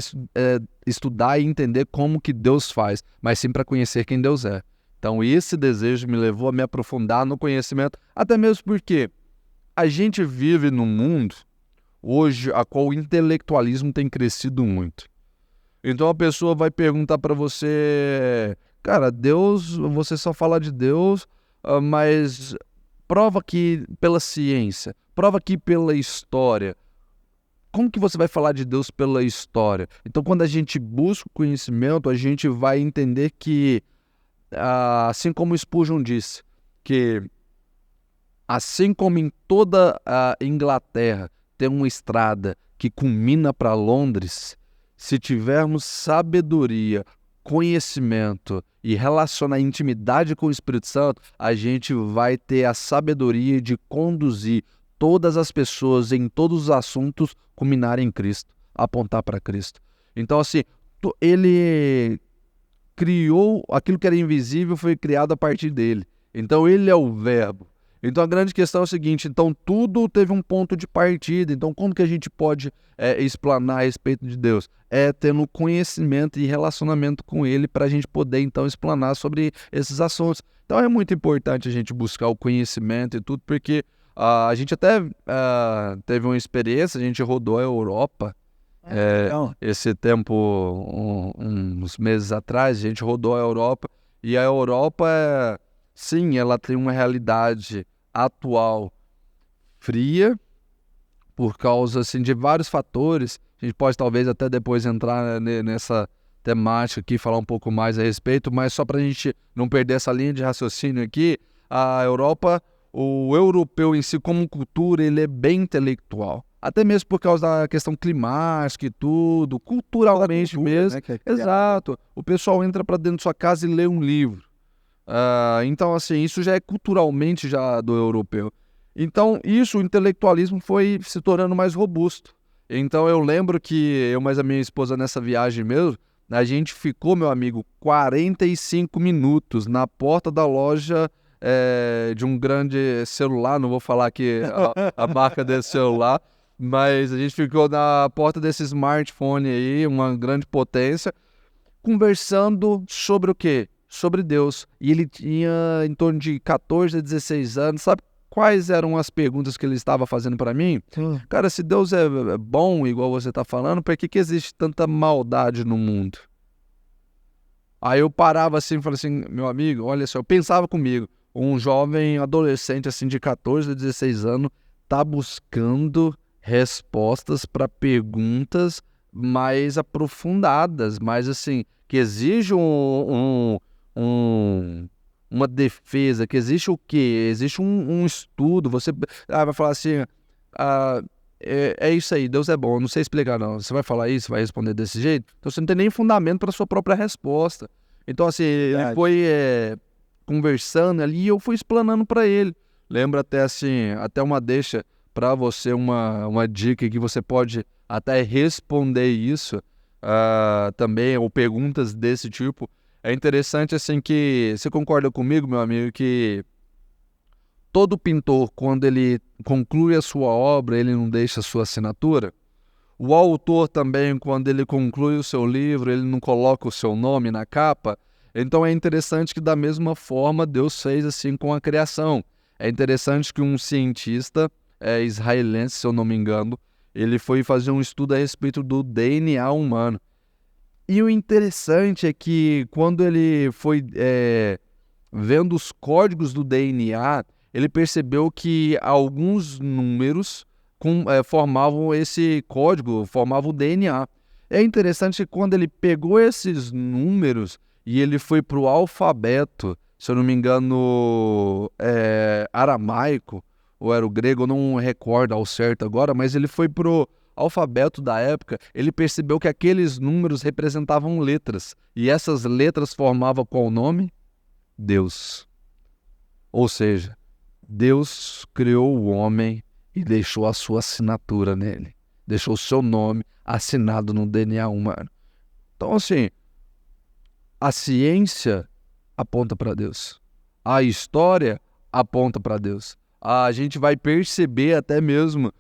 estudar e entender como que Deus faz, mas sim para conhecer quem Deus é. Então, esse desejo me levou a me aprofundar no conhecimento, até mesmo porque a gente vive num mundo hoje a qual o intelectualismo tem crescido muito. Então, a pessoa vai perguntar para você, cara, Deus, você só fala de Deus, mas prova aqui pela ciência, prova aqui pela história. Como que você vai falar de Deus pela história? Então, quando a gente busca o conhecimento, a gente vai entender que, assim como Spurgeon disse, que assim como em toda a Inglaterra tem uma estrada que culmina para Londres, se tivermos sabedoria, conhecimento e relacionar intimidade com o Espírito Santo, a gente vai ter a sabedoria de conduzir todas as pessoas em todos os assuntos culminarem em Cristo, apontar para Cristo. Então, assim, ele criou aquilo que era invisível, foi criado a partir dele. Então ele é o verbo. Então a grande questão é o seguinte, então tudo teve um ponto de partida, então como que a gente pode explanar a respeito de Deus? É tendo conhecimento e relacionamento com ele para a gente poder então explanar sobre esses assuntos. Então é muito importante a gente buscar o conhecimento e tudo, porque a gente até teve uma experiência, a gente rodou a Europa, esse tempo, uns meses atrás, a gente rodou a Europa, e a Europa, sim, ela tem uma realidade atual fria, por causa assim, de vários fatores. A gente pode talvez até depois entrar nessa temática aqui, falar um pouco mais a respeito, mas só para a gente não perder essa linha de raciocínio aqui, a Europa, o europeu em si como cultura, ele é bem intelectual. Até mesmo por causa da questão climática e tudo, culturalmente cultura, mesmo. né, que é Exato. O pessoal entra para dentro de sua casa e lê um livro. Então, assim, isso já é culturalmente já do europeu. Então, isso, o intelectualismo foi se tornando mais robusto. Então, eu lembro que eu mais a minha esposa nessa viagem mesmo, a gente ficou, meu amigo, 45 minutos na porta da loja de um grande celular, não vou falar aqui a marca desse celular, mas a gente ficou na porta desse smartphone aí, uma grande potência, conversando sobre o quê? Sobre Deus. E ele tinha em torno de 14 a 16 anos. Sabe quais eram as perguntas que ele estava fazendo para mim? Cara, se Deus é bom, igual você está falando, por que existe tanta maldade no mundo? Aí eu parava assim e falava assim, meu amigo, olha só, eu pensava comigo, um jovem adolescente assim de 14 a 16 anos tá buscando respostas para perguntas mais aprofundadas, mais assim, que exige uma defesa, que existe o quê? Existe um estudo, você vai falar assim, é isso aí, Deus é bom, eu não sei explicar não, você vai falar isso, vai responder desse jeito, então você não tem nem fundamento para sua própria resposta. Então assim, ele foi conversando ali e eu fui explanando para ele. Lembro até assim, até uma deixa para você, uma dica que você pode até responder isso também, ou perguntas desse tipo. É interessante assim que, você concorda comigo, meu amigo, que todo pintor, quando ele conclui a sua obra, ele não deixa a sua assinatura? O autor também, quando ele conclui o seu livro, ele não coloca o seu nome na capa? Então é interessante que da mesma forma Deus fez assim com a criação. É interessante que um cientista israelense, se eu não me engano, ele foi fazer um estudo a respeito do DNA humano. E o interessante é que quando ele foi vendo os códigos do DNA, ele percebeu que alguns números formavam esse código, formavam o DNA. É interessante que quando ele pegou esses números e ele foi para o alfabeto, se eu não me engano, aramaico, ou era o grego, eu não recordo ao certo agora, mas ele foi para o alfabeto da época, ele percebeu que aqueles números representavam letras, e essas letras formavam qual nome? Deus. Ou seja, Deus criou o homem e deixou a sua assinatura nele. Deixou o seu nome assinado no DNA humano. Então, assim, a ciência aponta para Deus. A história aponta para Deus. A gente vai perceber até mesmo,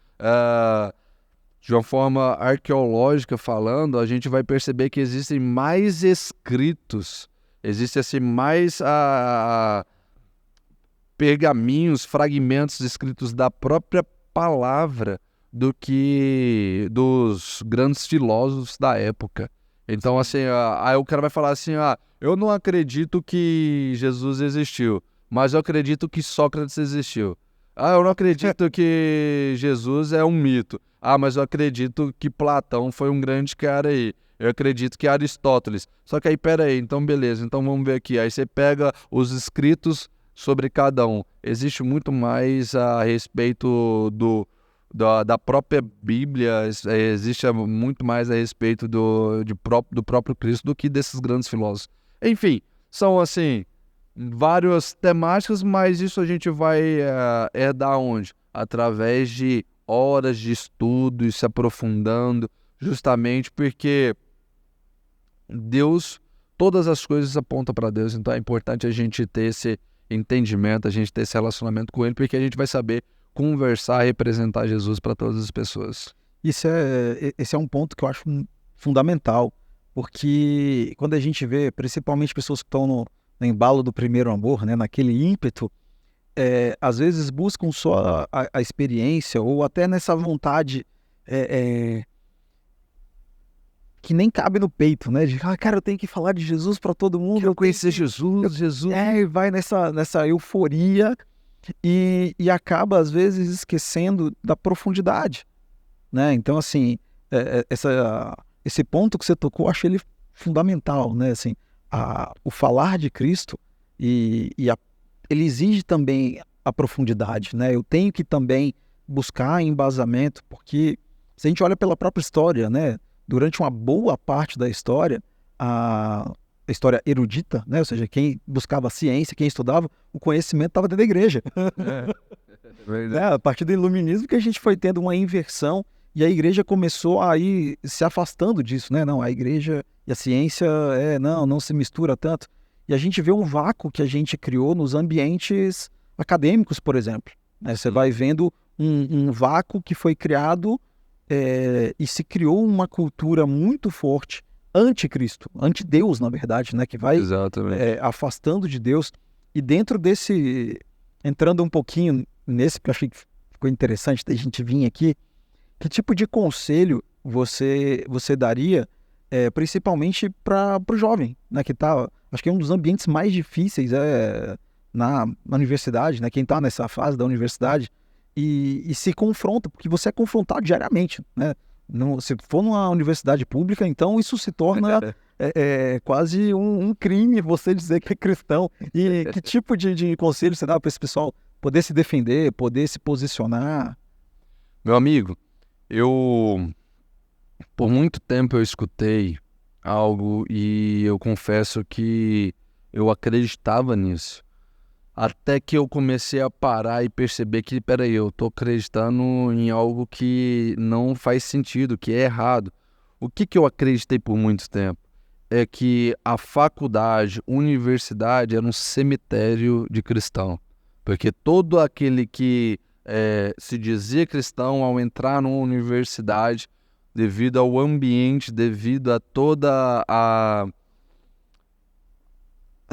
de uma forma arqueológica falando, a gente vai perceber que existem mais escritos, existem assim, mais pergaminhos, fragmentos escritos da própria palavra do que dos grandes filósofos da época. Então, assim, aí o cara vai falar assim, eu não acredito que Jesus existiu, mas eu acredito que Sócrates existiu. Eu não acredito que Jesus é um mito. Mas eu acredito que Platão foi um grande cara aí. Eu acredito que Aristóteles. Só que aí, pera aí, então beleza, então vamos ver aqui. Aí você pega os escritos sobre cada um. Existe muito mais a respeito da própria Bíblia, existe muito mais a respeito do próprio Cristo do que desses grandes filósofos. Enfim, são assim, várias temáticas, mas isso a gente vai herdar onde? Através de horas de estudo e se aprofundando, justamente porque Deus, todas as coisas apontam para Deus, então é importante a gente ter entendimento, a gente ter esse relacionamento com ele, porque a gente vai saber conversar e representar Jesus para todas as pessoas. Esse é um ponto que eu acho fundamental, porque quando a gente vê, principalmente pessoas que estão no embalo do primeiro amor, né, naquele ímpeto, às vezes buscam só a experiência, ou até nessa vontade que nem cabe no peito, né? De, cara, eu tenho que falar de Jesus para todo mundo. Eu conhecer Jesus. E vai nessa euforia e acaba, às vezes, esquecendo da profundidade, né? Então, assim, esse ponto que você tocou, eu acho ele fundamental, né? Assim, o falar de Cristo ele exige também a profundidade, né? Eu tenho que também buscar embasamento, porque se a gente olha pela própria história, né? Durante uma boa parte da história, a história erudita, né? Ou seja, quem buscava a ciência, quem estudava, o conhecimento estava dentro da igreja. A partir do iluminismo que a gente foi tendo uma inversão e a igreja começou a ir se afastando disso, né? Não, a igreja e a ciência não se mistura tanto. E a gente vê um vácuo que a gente criou nos ambientes acadêmicos, por exemplo, né? Você vai vendo um vácuo que foi criado e se criou uma cultura muito forte anticristo, anti-Deus, na verdade, né? Que vai afastando de Deus. E dentro desse, entrando um pouquinho nesse, que eu achei que ficou interessante da gente vir aqui, que tipo de conselho você daria, principalmente para o jovem, né? Que tá, acho que é um dos ambientes mais difíceis na universidade, né? Quem está nessa fase da universidade e se confronta, porque você é confrontado diariamente, né? Se for numa universidade pública, então isso se torna quase um crime você dizer que é cristão. E que tipo de conselho você dá para esse pessoal poder se defender, poder se posicionar? Meu amigo, por muito tempo eu escutei algo e eu confesso que eu acreditava nisso. Até que eu comecei a parar e perceber que, peraí, eu tô acreditando em algo que não faz sentido, que é errado. O que eu acreditei por muito tempo é que a faculdade, universidade era um cemitério de cristão. Porque todo aquele que se dizia cristão, ao entrar numa universidade, devido ao ambiente, devido a toda a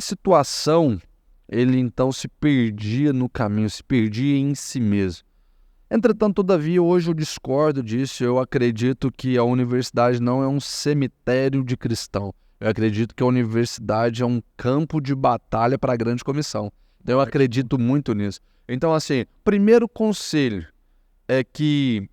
situação, ele então se perdia no caminho, se perdia em si mesmo. Entretanto, todavia, hoje eu discordo disso. Eu acredito que a universidade não é um cemitério de cristão. Eu acredito que a universidade é um campo de batalha para a grande comissão. Então eu acredito muito nisso. Então, assim, primeiro conselho é que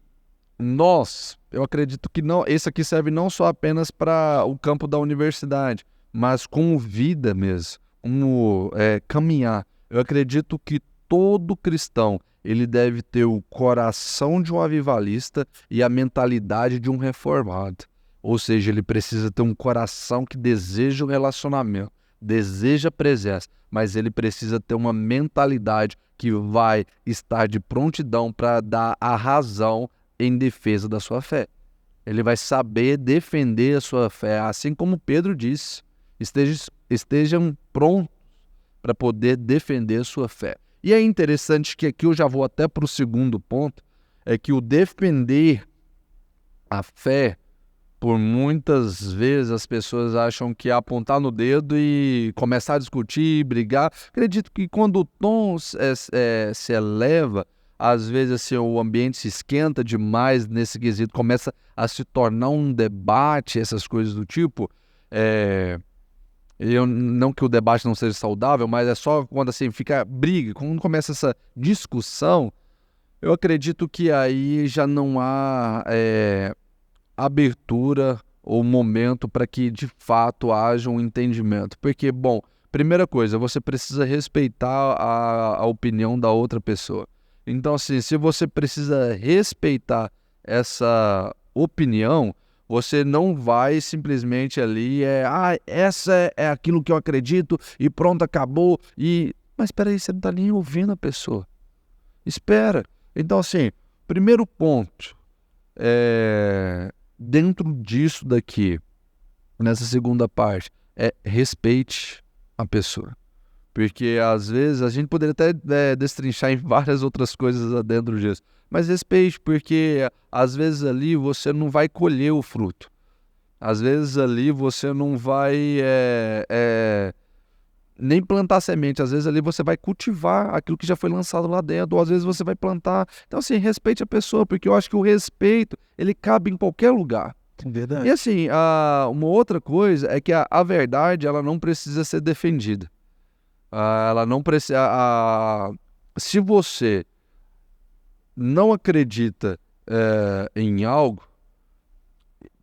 eu acredito que esse aqui serve não só apenas para o campo da universidade, mas como vida mesmo, como caminhar. Eu acredito que todo cristão, ele deve ter o coração de um avivalista e a mentalidade de um reformado. Ou seja, ele precisa ter um coração que deseja o relacionamento, deseja a presença, mas ele precisa ter uma mentalidade que vai estar de prontidão para dar a razão em defesa da sua fé. Ele vai saber defender a sua fé, assim como Pedro disse, estejam prontos para poder defender a sua fé. E é interessante que aqui eu já vou até para o segundo ponto, é que o defender a fé, por muitas vezes as pessoas acham que é apontar no dedo e começar a discutir, brigar. Acredito que quando o tom se eleva, às vezes assim, o ambiente se esquenta demais nesse quesito, começa a se tornar um debate, essas coisas do tipo. Não que o debate não seja saudável, mas é só quando assim, fica briga, quando começa essa discussão, eu acredito que aí já não há abertura ou momento para que de fato haja um entendimento. Porque, bom, primeira coisa, você precisa respeitar a opinião da outra pessoa. Então, assim, se você precisa respeitar essa opinião, você não vai simplesmente ali, essa é aquilo que eu acredito e pronto, acabou. Mas espera aí, você não está nem ouvindo a pessoa. Espera. Então, assim, primeiro ponto, dentro disso daqui, nessa segunda parte, respeite a pessoa. Porque às vezes a gente poderia até destrinchar em várias outras coisas dentro disso. Mas respeite, porque às vezes ali você não vai colher o fruto. Às vezes ali você não vai nem plantar semente. Às vezes ali você vai cultivar aquilo que já foi lançado lá dentro. Ou às vezes você vai plantar. Então assim, respeite a pessoa, porque eu acho que o respeito, ele cabe em qualquer lugar. Verdade. E assim, uma outra coisa é que a verdade, ela não precisa ser defendida. Ela não precisa. Se você não acredita em algo,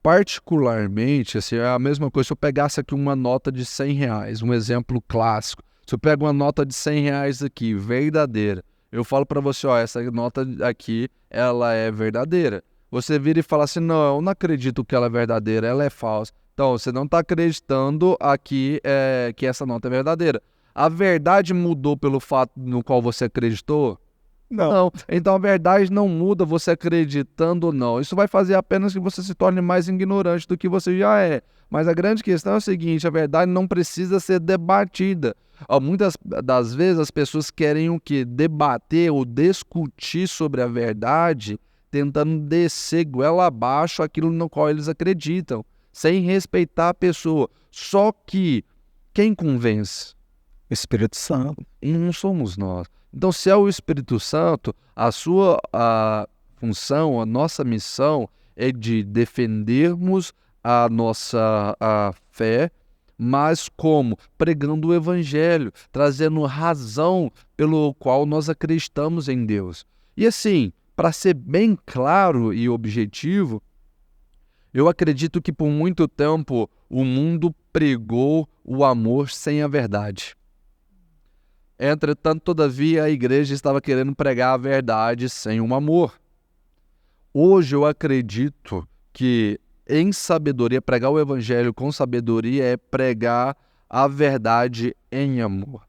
particularmente, assim, é a mesma coisa se eu pegasse aqui uma nota de R$100, um exemplo clássico. Se eu pego uma nota de R$100 aqui, verdadeira, eu falo para você, ó, essa nota aqui, ela é verdadeira. Você vira e fala assim, não, eu não acredito que ela é verdadeira, ela é falsa. Então, você não está acreditando aqui que essa nota é verdadeira. A verdade mudou pelo fato no qual você acreditou? Não. Então a verdade não muda você acreditando ou não. Isso vai fazer apenas que você se torne mais ignorante do que você já é. Mas a grande questão é o seguinte, a verdade não precisa ser debatida. Muitas das vezes as pessoas querem o quê? Debater ou discutir sobre a verdade, tentando descer goela abaixo aquilo no qual eles acreditam, sem respeitar a pessoa. Só que quem convence? Espírito Santo. Não somos nós. Então, se é o Espírito Santo, a sua função, a nossa missão é de defendermos a nossa fé, mas como? Pregando o Evangelho, trazendo razão pelo qual nós acreditamos em Deus. E assim, para ser bem claro e objetivo, eu acredito que por muito tempo o mundo pregou o amor sem a verdade. Entretanto, todavia, a igreja estava querendo pregar a verdade sem um amor. Hoje eu acredito que em sabedoria, pregar o evangelho com sabedoria é pregar a verdade em amor.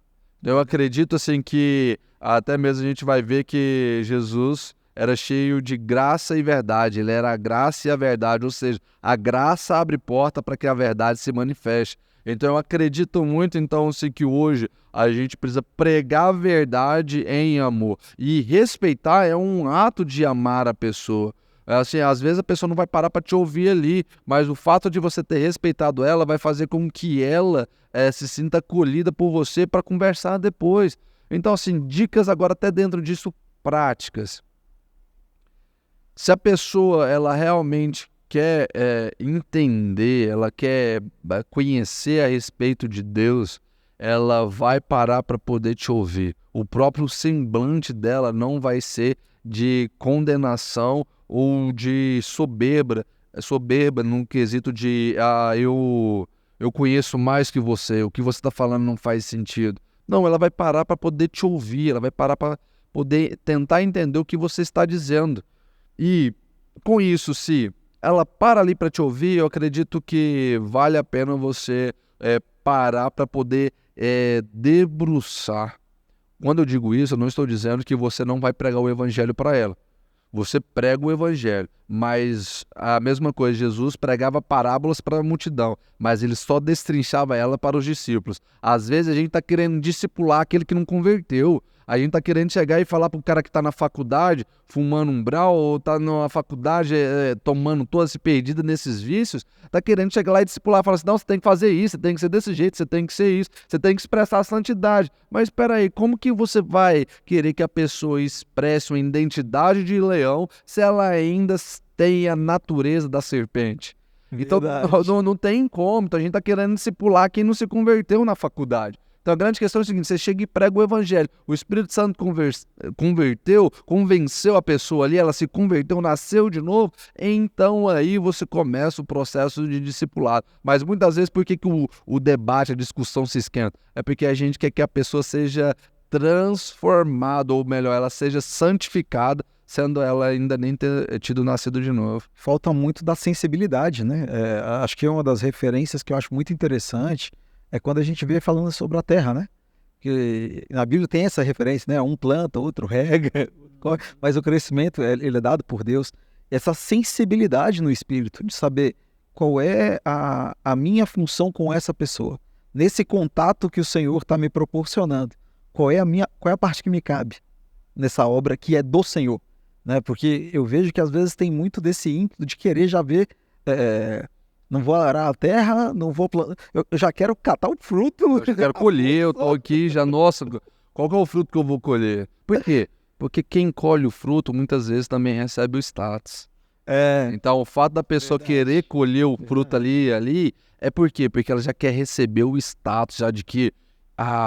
Eu acredito assim que até mesmo a gente vai ver que Jesus era cheio de graça e verdade. Ele era a graça e a verdade, ou seja, a graça abre porta para que a verdade se manifeste. Então eu acredito muito assim, que hoje a gente precisa pregar a verdade em amor. E respeitar é um ato de amar a pessoa. Assim, às vezes a pessoa não vai parar para te ouvir ali, mas o fato de você ter respeitado ela vai fazer com que ela se sinta acolhida por você para conversar depois. Então, assim, dicas agora até dentro disso práticas. Se a pessoa ela realmente quer entender, ela quer conhecer a respeito de Deus, ela vai parar para poder te ouvir. O próprio semblante dela não vai ser de condenação ou de soberba num quesito de eu conheço mais que você, o que você está falando não faz sentido. Não, ela vai parar para poder te ouvir, ela vai parar para poder tentar entender o que você está dizendo. E com isso, se ela para ali para te ouvir, eu acredito que vale a pena você parar para poder debruçar. Quando eu digo isso, eu não estou dizendo que você não vai pregar o evangelho para ela. Você prega o evangelho, mas a mesma coisa, Jesus pregava parábolas para a multidão, mas ele só destrinchava ela para os discípulos. Às vezes a gente está querendo discipular aquele que não converteu. A gente está querendo chegar e falar para o cara que está na faculdade, fumando um brau, ou está na faculdade tomando toda se perdida nesses vícios, está querendo chegar lá e discipular, falar assim, não, você tem que fazer isso, você tem que ser desse jeito, você tem que ser isso, você tem que expressar a santidade. Mas espera aí, como que você vai querer que a pessoa expresse uma identidade de leão se ela ainda tem a natureza da serpente? Então não tem como, então a gente está querendo discipular quem não se converteu na faculdade. Então a grande questão é o seguinte, você chega e prega o evangelho, o Espírito Santo convenceu a pessoa ali, ela se converteu, nasceu de novo, então aí você começa o processo de discipulado. Mas muitas vezes por que o debate, a discussão se esquenta? É porque a gente quer que a pessoa seja transformada, ou melhor, ela seja santificada, sendo ela ainda nem ter tido nascido de novo. Falta muito da sensibilidade, né? Acho que é uma das referências que eu acho muito interessante é quando a gente vê falando sobre a terra, né? Que na Bíblia tem essa referência, né? Um planta, outro rega, mas o crescimento ele é dado por Deus. Essa sensibilidade no espírito de saber qual é a minha função com essa pessoa. nesse contato que o Senhor está me proporcionando, qual é a parte que me cabe nessa obra que é do Senhor, né? Porque eu vejo que às vezes tem muito desse ímpeto de querer já ver, não vou arar a terra, não vou plantar, eu já quero catar o fruto. Eu já quero colher, eu tô aqui já, nossa, qual que é o fruto que eu vou colher? Por quê? Porque quem colhe o fruto muitas vezes também recebe o status. Então, o fato da pessoa querer colher o fruto ali, é por quê? Porque ela já quer receber o status já de que,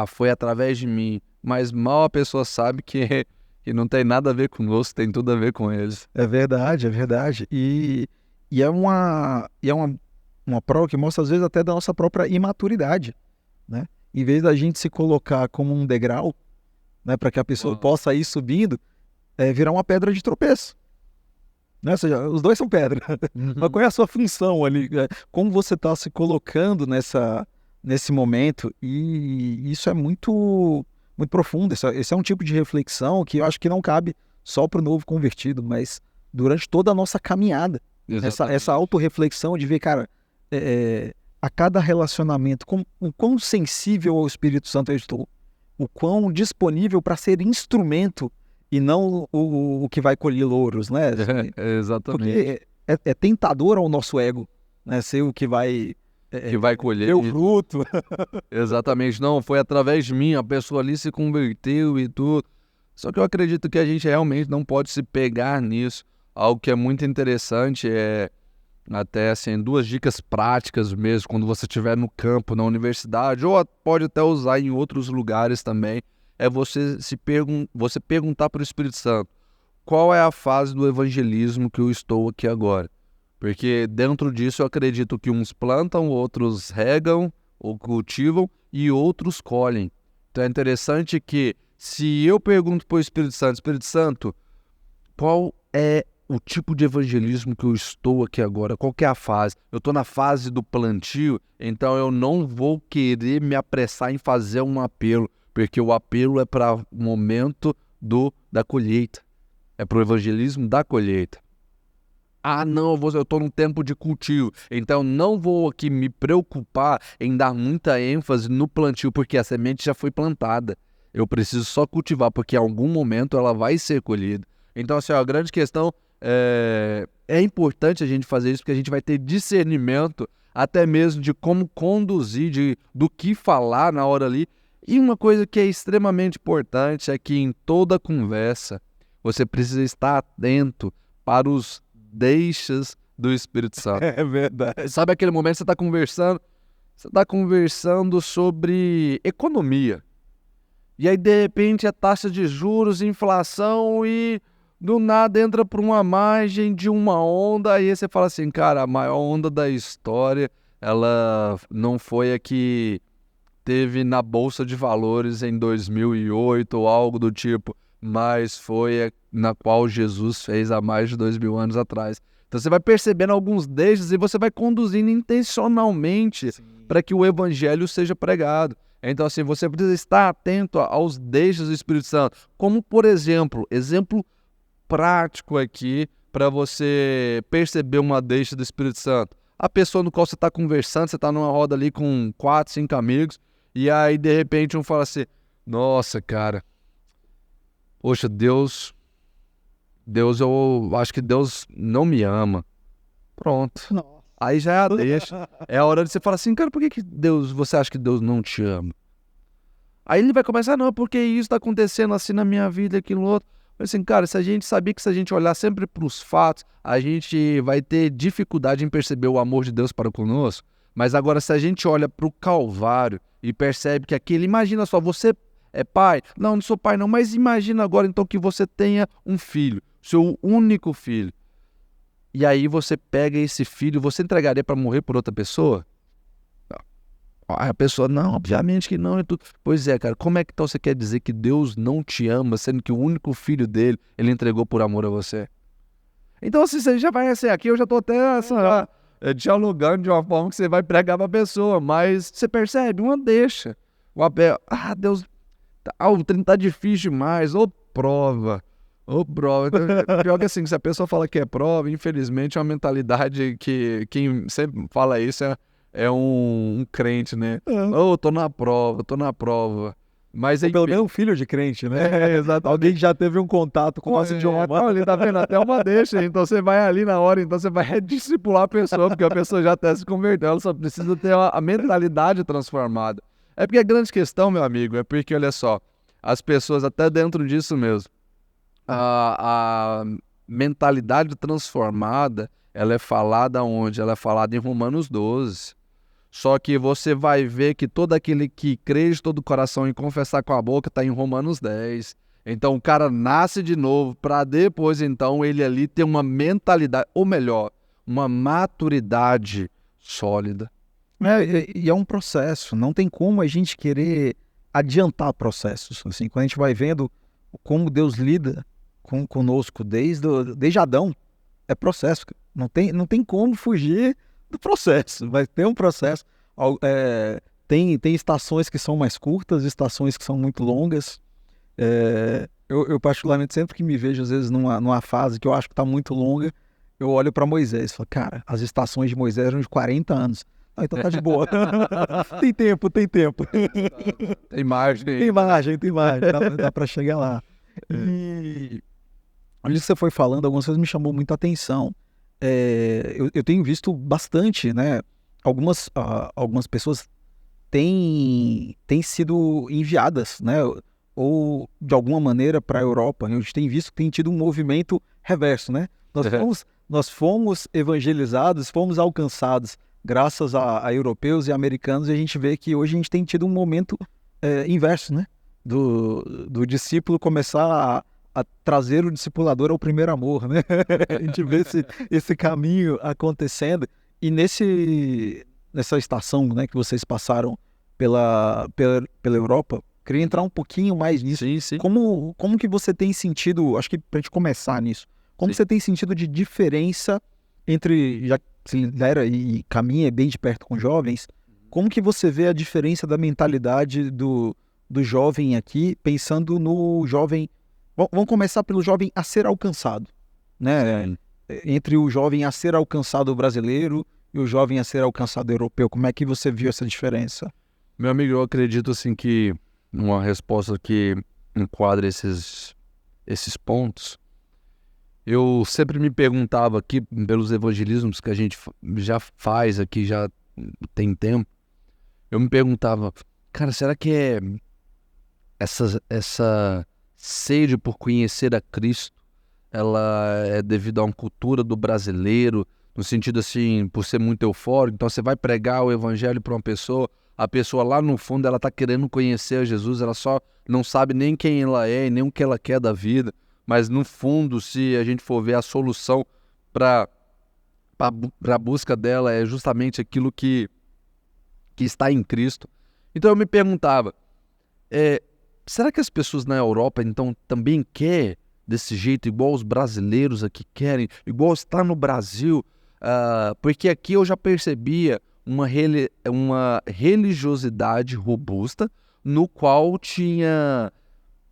foi através de mim. Mas mal a pessoa sabe que não tem nada a ver conosco, tem tudo a ver com eles. É verdade, é verdade. E é uma prova que mostra, às vezes, até da nossa própria imaturidade, né? Em vez da gente se colocar como um degrau, né, para que a pessoa possa ir subindo, virar uma pedra de tropeço. Né? Ou seja, os dois são pedra. Mas qual é a sua função ali? Como você está se colocando nesse momento? E isso é muito, muito profundo. Esse é um tipo de reflexão que eu acho que não cabe só para o novo convertido, mas durante toda a nossa caminhada. Essa autorreflexão de ver, cara, a cada relacionamento, o quão sensível ao Espírito Santo eu estou, o quão disponível para ser instrumento e não o que vai colher louros, né? Exatamente. Porque é tentador ao nosso ego, né? Ser o que vai colher o fruto. Exatamente. Não, foi através de mim, a pessoa ali se converteu e tudo. Só que eu acredito que a gente realmente não pode se pegar nisso. Algo que é muito interessante até assim, 2 dicas práticas mesmo, quando você estiver no campo, na universidade, ou pode até usar em outros lugares também, é você você perguntar para o Espírito Santo, qual é a fase do evangelismo que eu estou aqui agora? Porque dentro disso eu acredito que uns plantam, outros regam ou cultivam e outros colhem. Então é interessante que se eu pergunto para o Espírito Santo, qual é o tipo de evangelismo que eu estou aqui agora? Qual que é a fase? Eu estou na fase do plantio, então eu não vou querer me apressar em fazer um apelo, porque o apelo é para o momento da colheita. É para o evangelismo da colheita. Não, eu estou num tempo de cultivo, então não vou aqui me preocupar em dar muita ênfase no plantio, porque a semente já foi plantada. Eu preciso só cultivar, porque em algum momento ela vai ser colhida. Então, assim, a grande questão é importante a gente fazer isso, porque a gente vai ter discernimento até mesmo de como conduzir, do que falar na hora ali. E uma coisa que é extremamente importante é que em toda conversa você precisa estar atento para os deixas do Espírito Santo. É verdade. Sabe aquele momento que você está conversando sobre economia. E aí, de repente, a taxa de juros, inflação e do nada entra por uma margem de uma onda. Aí você fala assim, cara, a maior onda da história, ela não foi a que teve na Bolsa de Valores em 2008 ou algo do tipo, mas foi a na qual Jesus fez há mais de 2000 anos atrás. Então você vai percebendo alguns deixos e você vai conduzindo intencionalmente para que o evangelho seja pregado. Então assim, você precisa estar atento aos deixos do Espírito Santo. Como, por exemplo prático aqui para você perceber uma deixa do Espírito Santo. A pessoa no qual você está conversando, você está numa roda ali com 4, 5 amigos, e aí de repente um fala assim, nossa, cara, poxa, Deus, eu acho que Deus não me ama. Pronto. Nossa. Aí já é a deixa. É a hora de você falar assim, cara, por que você acha que Deus não te ama? Aí ele vai começar, não, porque isso está acontecendo assim na minha vida, aquilo outro. Mas assim, cara, se a gente olhar sempre para os fatos, a gente vai ter dificuldade em perceber o amor de Deus para conosco. Mas agora, se a gente olha para o Calvário e percebe que imagina só, você é pai? Não sou pai não, mas imagina agora então que você tenha um filho, seu único filho. E aí você pega esse filho, você entregaria para morrer por outra pessoa? A pessoa, não, obviamente que não. Pois é, cara, como é que então você quer dizer que Deus não te ama, sendo que o único filho dele, ele entregou por amor a você? Então, assim, você já vai assim, aqui eu já estou até dialogando de uma forma que você vai pregar para a pessoa, mas você percebe, uma deixa. Deus, o trem tá difícil demais, prova. Então, pior que assim, se a pessoa fala que é prova, infelizmente é uma mentalidade que quem sempre fala isso é um crente, né? Oh, tô na prova. Mas Ou pelo menos um filho de crente, né? exatamente. Alguém que já teve um contato com o nosso idioma. Ali, tá vendo? Até uma deixa. Então você vai ali na hora, então você vai rediscipular a pessoa, porque a pessoa já até se converteu, ela só precisa ter a mentalidade transformada. É porque a grande questão, meu amigo, é porque, olha só, as pessoas, até dentro disso mesmo, a mentalidade transformada, ela é falada onde? Ela é falada em Romanos 12. Só que você vai ver que todo aquele que crê de todo o coração e confessar com a boca está em Romanos 10. Então o cara nasce de novo para depois então ele ali ter uma mentalidade, ou melhor, uma maturidade sólida. E é um processo, não tem como a gente querer adiantar processos. Assim, quando a gente vai vendo como Deus lida conosco desde Adão, é processo. Não tem como fugir do processo, vai ter um processo. Tem estações que são mais curtas, estações que são muito longas. Eu particularmente, sempre que me vejo, às vezes, numa fase que eu acho que está muito longa, eu olho para Moisés e falo, cara, as estações de Moisés eram de 40 anos. Ah, então tá de boa. Tem tempo. Tem margem. Tem margem. Dá para chegar lá. E onde você foi falando, algumas coisas me chamou muito a atenção. Eu tenho visto bastante, né? Algumas pessoas têm sido enviadas, né? Ou de alguma maneira para a Europa. A gente tem visto que tem tido um movimento reverso, né? Nós fomos evangelizados, fomos alcançados graças a europeus e americanos, e a gente vê que hoje a gente tem tido um momento inverso, né? Do discípulo começar a trazer o discipulador ao primeiro amor, né? A gente vê esse caminho acontecendo. E nessa estação, né, que vocês passaram pela Europa, queria entrar um pouquinho mais nisso. Sim. Como que você tem sentido, acho que pra gente começar nisso, como você tem sentido de diferença entre, já que você lidera e caminha bem de perto com jovens, como que você vê a diferença da mentalidade do jovem aqui, pensando no jovem. Vamos começar pelo jovem a ser alcançado, né? Entre o jovem a ser alcançado brasileiro e o jovem a ser alcançado europeu. Como é que você viu essa diferença? Meu amigo, eu acredito assim que uma resposta que enquadra esses pontos, eu sempre me perguntava aqui, pelos evangelismos que a gente já faz aqui, já tem tempo, eu me perguntava, cara, será que é essa sede por conhecer a Cristo, ela é devido a uma cultura do brasileiro, no sentido assim, por ser muito eufórico, então você vai pregar o evangelho para uma pessoa, a pessoa lá no fundo ela está querendo conhecer a Jesus, ela só não sabe nem quem ela é e nem o que ela quer da vida, mas no fundo, se a gente for ver a solução para a busca dela é justamente aquilo que está em Cristo. Então eu me perguntava, será que as pessoas na Europa, então, também querem desse jeito, igual os brasileiros aqui querem, igual está no Brasil? Porque aqui eu já percebia uma religiosidade robusta, no qual tinha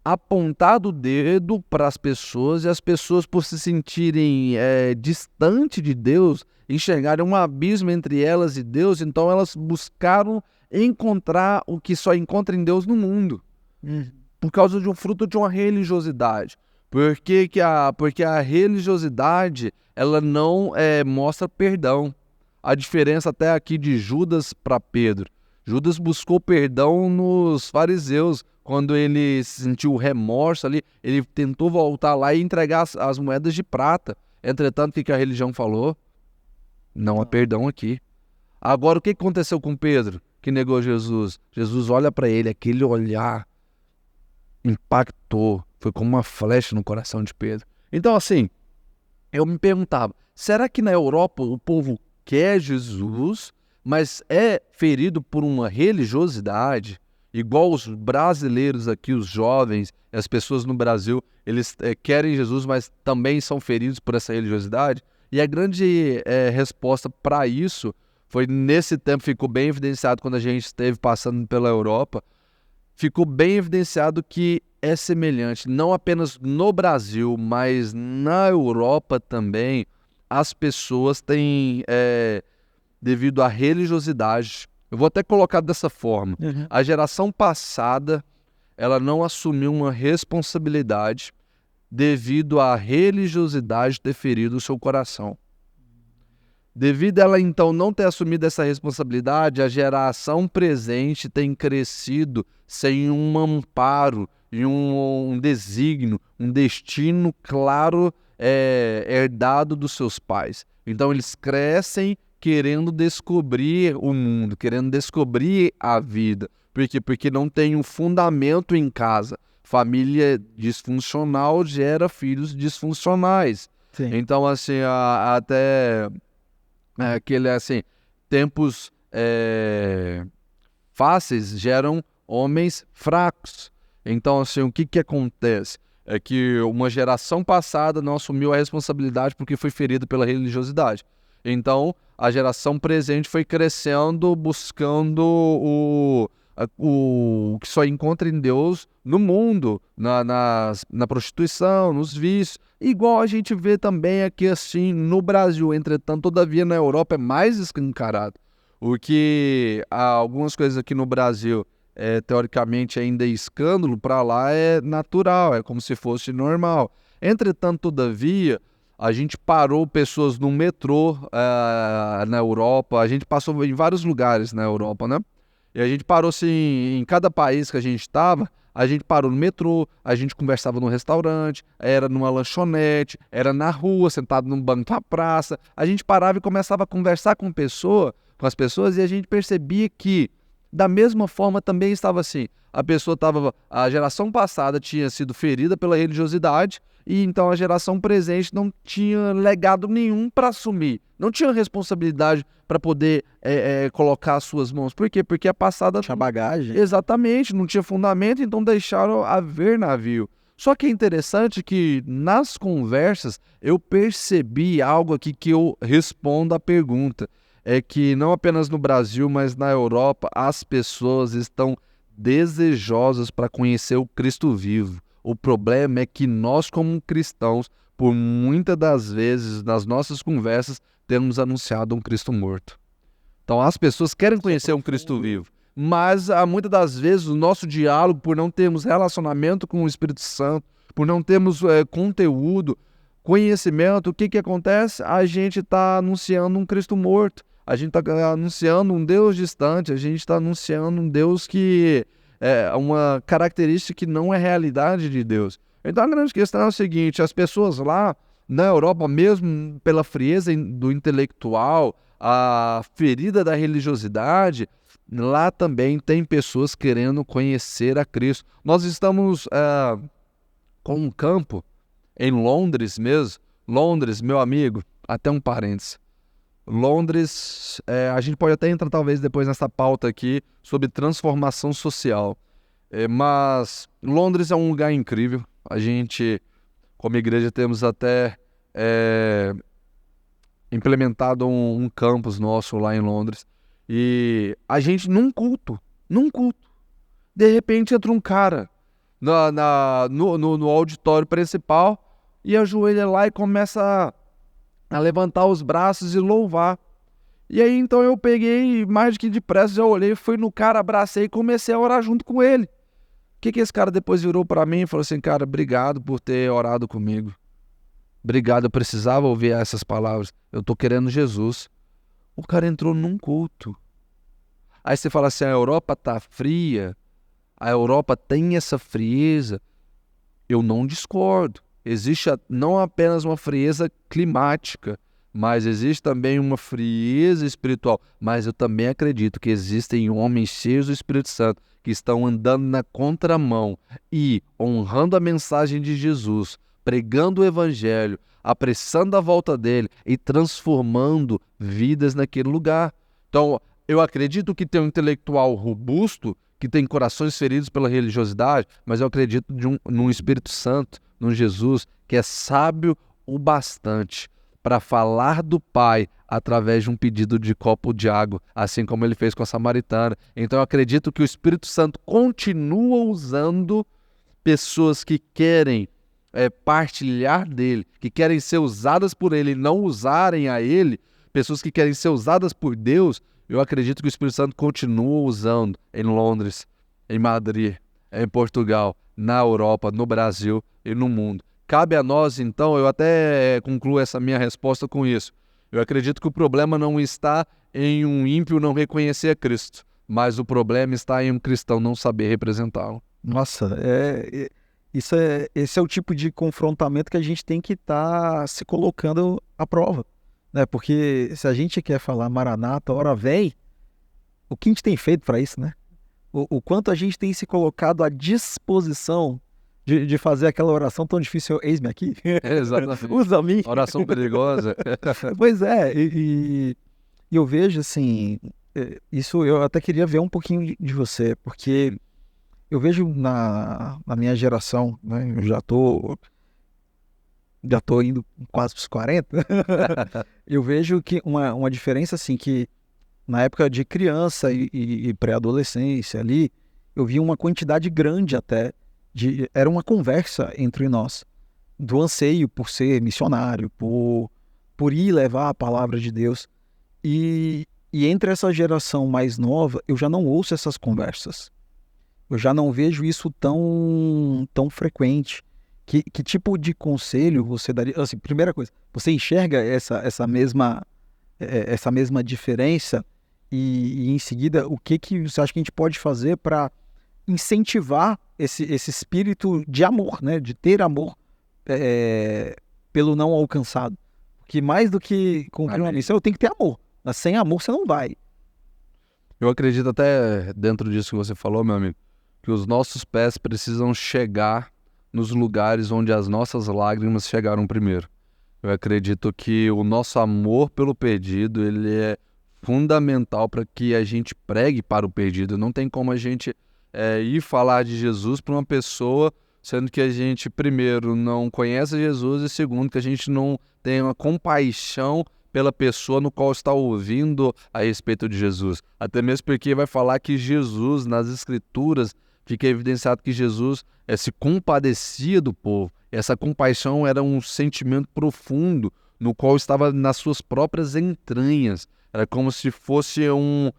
apontado o dedo para as pessoas, e as pessoas, por se sentirem distante de Deus, enxergarem um abismo entre elas e Deus, então elas buscaram encontrar o que só encontra em Deus no mundo. Por causa de um fruto de uma religiosidade. Porque a religiosidade, ela não mostra perdão. A diferença até aqui de Judas para Pedro. Judas buscou perdão nos fariseus. Quando ele sentiu remorso ali, ele tentou voltar lá e entregar as moedas de prata. Entretanto, o que a religião falou? Não há perdão aqui. Agora, o que aconteceu com Pedro, que negou Jesus? Jesus olha para ele, aquele olhar impactou, foi como uma flecha no coração de Pedro. Então, assim, eu me perguntava, será que na Europa o povo quer Jesus, mas é ferido por uma religiosidade? Igual os brasileiros aqui, os jovens, as pessoas no Brasil, eles querem Jesus, mas também são feridos por essa religiosidade? E a grande resposta para isso foi, nesse tempo, ficou bem evidenciado quando a gente esteve passando pela Europa, ficou bem evidenciado que é semelhante, não apenas no Brasil, mas na Europa também, as pessoas têm devido à religiosidade. Eu vou até colocar dessa forma. A geração passada, ela não assumiu uma responsabilidade devido à religiosidade ter ferido o seu coração. Devido a ela, então, não ter assumido essa responsabilidade, a geração presente tem crescido sem um amparo e um desígnio, um destino claro herdado dos seus pais. Então, eles crescem querendo descobrir o mundo, querendo descobrir a vida. Por quê? Porque não tem um fundamento em casa. Família disfuncional gera filhos disfuncionais. Sim. Então, assim, até aquele, assim, tempos fáceis geram homens fracos. Então, assim, o que acontece? É que uma geração passada não assumiu a responsabilidade porque foi ferida pela religiosidade. Então, a geração presente foi crescendo, buscando o que só encontra em Deus no mundo, na prostituição, nos vícios. Igual a gente vê também aqui assim no Brasil. Entretanto, todavia na Europa é mais escancarado. O que algumas coisas aqui no Brasil teoricamente ainda é escândalo, para lá é natural, é como se fosse normal. Entretanto, todavia, a gente parou pessoas no metrô na Europa, a gente passou em vários lugares na Europa, né? E a gente parou assim, em cada país que a gente estava, a gente parou no metrô, a gente conversava no restaurante, era numa lanchonete, era na rua, sentado num banco na praça. A gente parava e começava a conversar com as pessoas e a gente percebia que, da mesma forma, também estava assim. A geração passada tinha sido ferida pela religiosidade e então a geração presente não tinha legado nenhum para assumir, não tinha responsabilidade para poder colocar as suas mãos. Por quê? Porque a passada tinha bagagem. Exatamente, não tinha fundamento, então deixaram haver navio. Só que é interessante que nas conversas eu percebi algo aqui que eu respondo à pergunta. É que não apenas no Brasil, mas na Europa, as pessoas estão desejosas para conhecer o Cristo vivo. O problema é que nós, como cristãos, por muitas das vezes, nas nossas conversas, temos anunciado um Cristo morto. Então, as pessoas querem conhecer um Cristo vivo, mas muitas das vezes o nosso diálogo, por não termos relacionamento com o Espírito Santo, por não termos conteúdo, conhecimento, o que acontece? A gente está anunciando um Cristo morto. A gente está anunciando um Deus distante, a gente está anunciando um Deus que é uma característica que não é realidade de Deus. Então a grande questão é o seguinte, as pessoas lá na Europa, mesmo pela frieza do intelectual, a ferida da religiosidade, lá também tem pessoas querendo conhecer a Cristo. Nós estamos com um campo em Londres mesmo. Londres, meu amigo, até um parênteses. Londres, a gente pode até entrar talvez depois nessa pauta aqui sobre transformação social, mas Londres é um lugar incrível. A gente, como igreja, temos até implementado um campus nosso lá em Londres, e a gente num culto, de repente entra um cara no auditório principal e ajoelha lá e começa a levantar os braços e louvar. E aí então eu peguei, mais do que depressa, já olhei, fui no cara, abracei e comecei a orar junto com ele. O que esse cara depois virou para mim e falou assim: cara, obrigado por ter orado comigo. Obrigado, eu precisava ouvir essas palavras. Eu tô querendo Jesus. O cara entrou num culto. Aí você fala assim, a Europa tá fria, a Europa tem essa frieza. Eu não discordo. Existe não apenas uma frieza climática, mas existe também uma frieza espiritual. Mas eu também acredito que existem homens cheios do Espírito Santo que estão andando na contramão e honrando a mensagem de Jesus, pregando o Evangelho, apressando a volta dele e transformando vidas naquele lugar. Então, eu acredito que tem um intelectual robusto, que tem corações feridos pela religiosidade, mas eu acredito num Espírito Santo, num Jesus, que é sábio o bastante para falar do Pai através de um pedido de copo de água, assim como ele fez com a samaritana. Então eu acredito que o Espírito Santo continua usando pessoas que querem partilhar dele, que querem ser usadas por ele e não usarem a ele, pessoas que querem ser usadas por Deus, eu acredito que o Espírito Santo continua usando em Londres, em Madrid, em Portugal, na Europa, no Brasil e no mundo. Cabe a nós, então, eu até concluo essa minha resposta com isso. Eu acredito que o problema não está em um ímpio não reconhecer a Cristo, mas o problema está em um cristão não saber representá-lo. Nossa, esse é o tipo de confrontamento que a gente tem que estar se colocando à prova, né? Porque se a gente quer falar Maranata, ora vem, o que a gente tem feito para isso, né? O quanto a gente tem se colocado à disposição de fazer aquela oração tão difícil, eis-me aqui, Exatamente. usa-me. Oração perigosa. Pois é, e eu vejo assim, isso eu até queria ver um pouquinho de você, porque eu vejo na minha geração, né, eu já tô indo quase para os 40, eu vejo que uma diferença assim, que na época de criança e pré-adolescência ali, eu vi uma quantidade grande até, era uma conversa entre nós, do anseio por ser missionário, por ir levar a palavra de Deus. E entre essa geração mais nova, eu já não ouço essas conversas. Eu já não vejo isso tão frequente. Que tipo de conselho você daria? Assim, primeira coisa, você enxerga essa mesma diferença? E em seguida, o que você acha que a gente pode fazer para incentivar esse espírito de amor, né? De ter amor pelo não alcançado? Porque mais do que cumprir uma missão, eu tenho que ter amor. Mas sem amor você não vai. Eu acredito até dentro disso que você falou, meu amigo, que os nossos pés precisam chegar nos lugares onde as nossas lágrimas chegaram primeiro. Eu acredito que o nosso amor pelo perdido, ele é fundamental para que a gente pregue para o perdido. Não tem como a gente ir falar de Jesus para uma pessoa, sendo que a gente, primeiro, não conhece Jesus e, segundo, que a gente não tem uma compaixão pela pessoa no qual está ouvindo a respeito de Jesus. Até mesmo porque vai falar que Jesus, nas Escrituras, fica evidenciado que Jesus se compadecia do povo. Essa compaixão era um sentimento profundo, no qual estava nas suas próprias entranhas. Era como se fosse um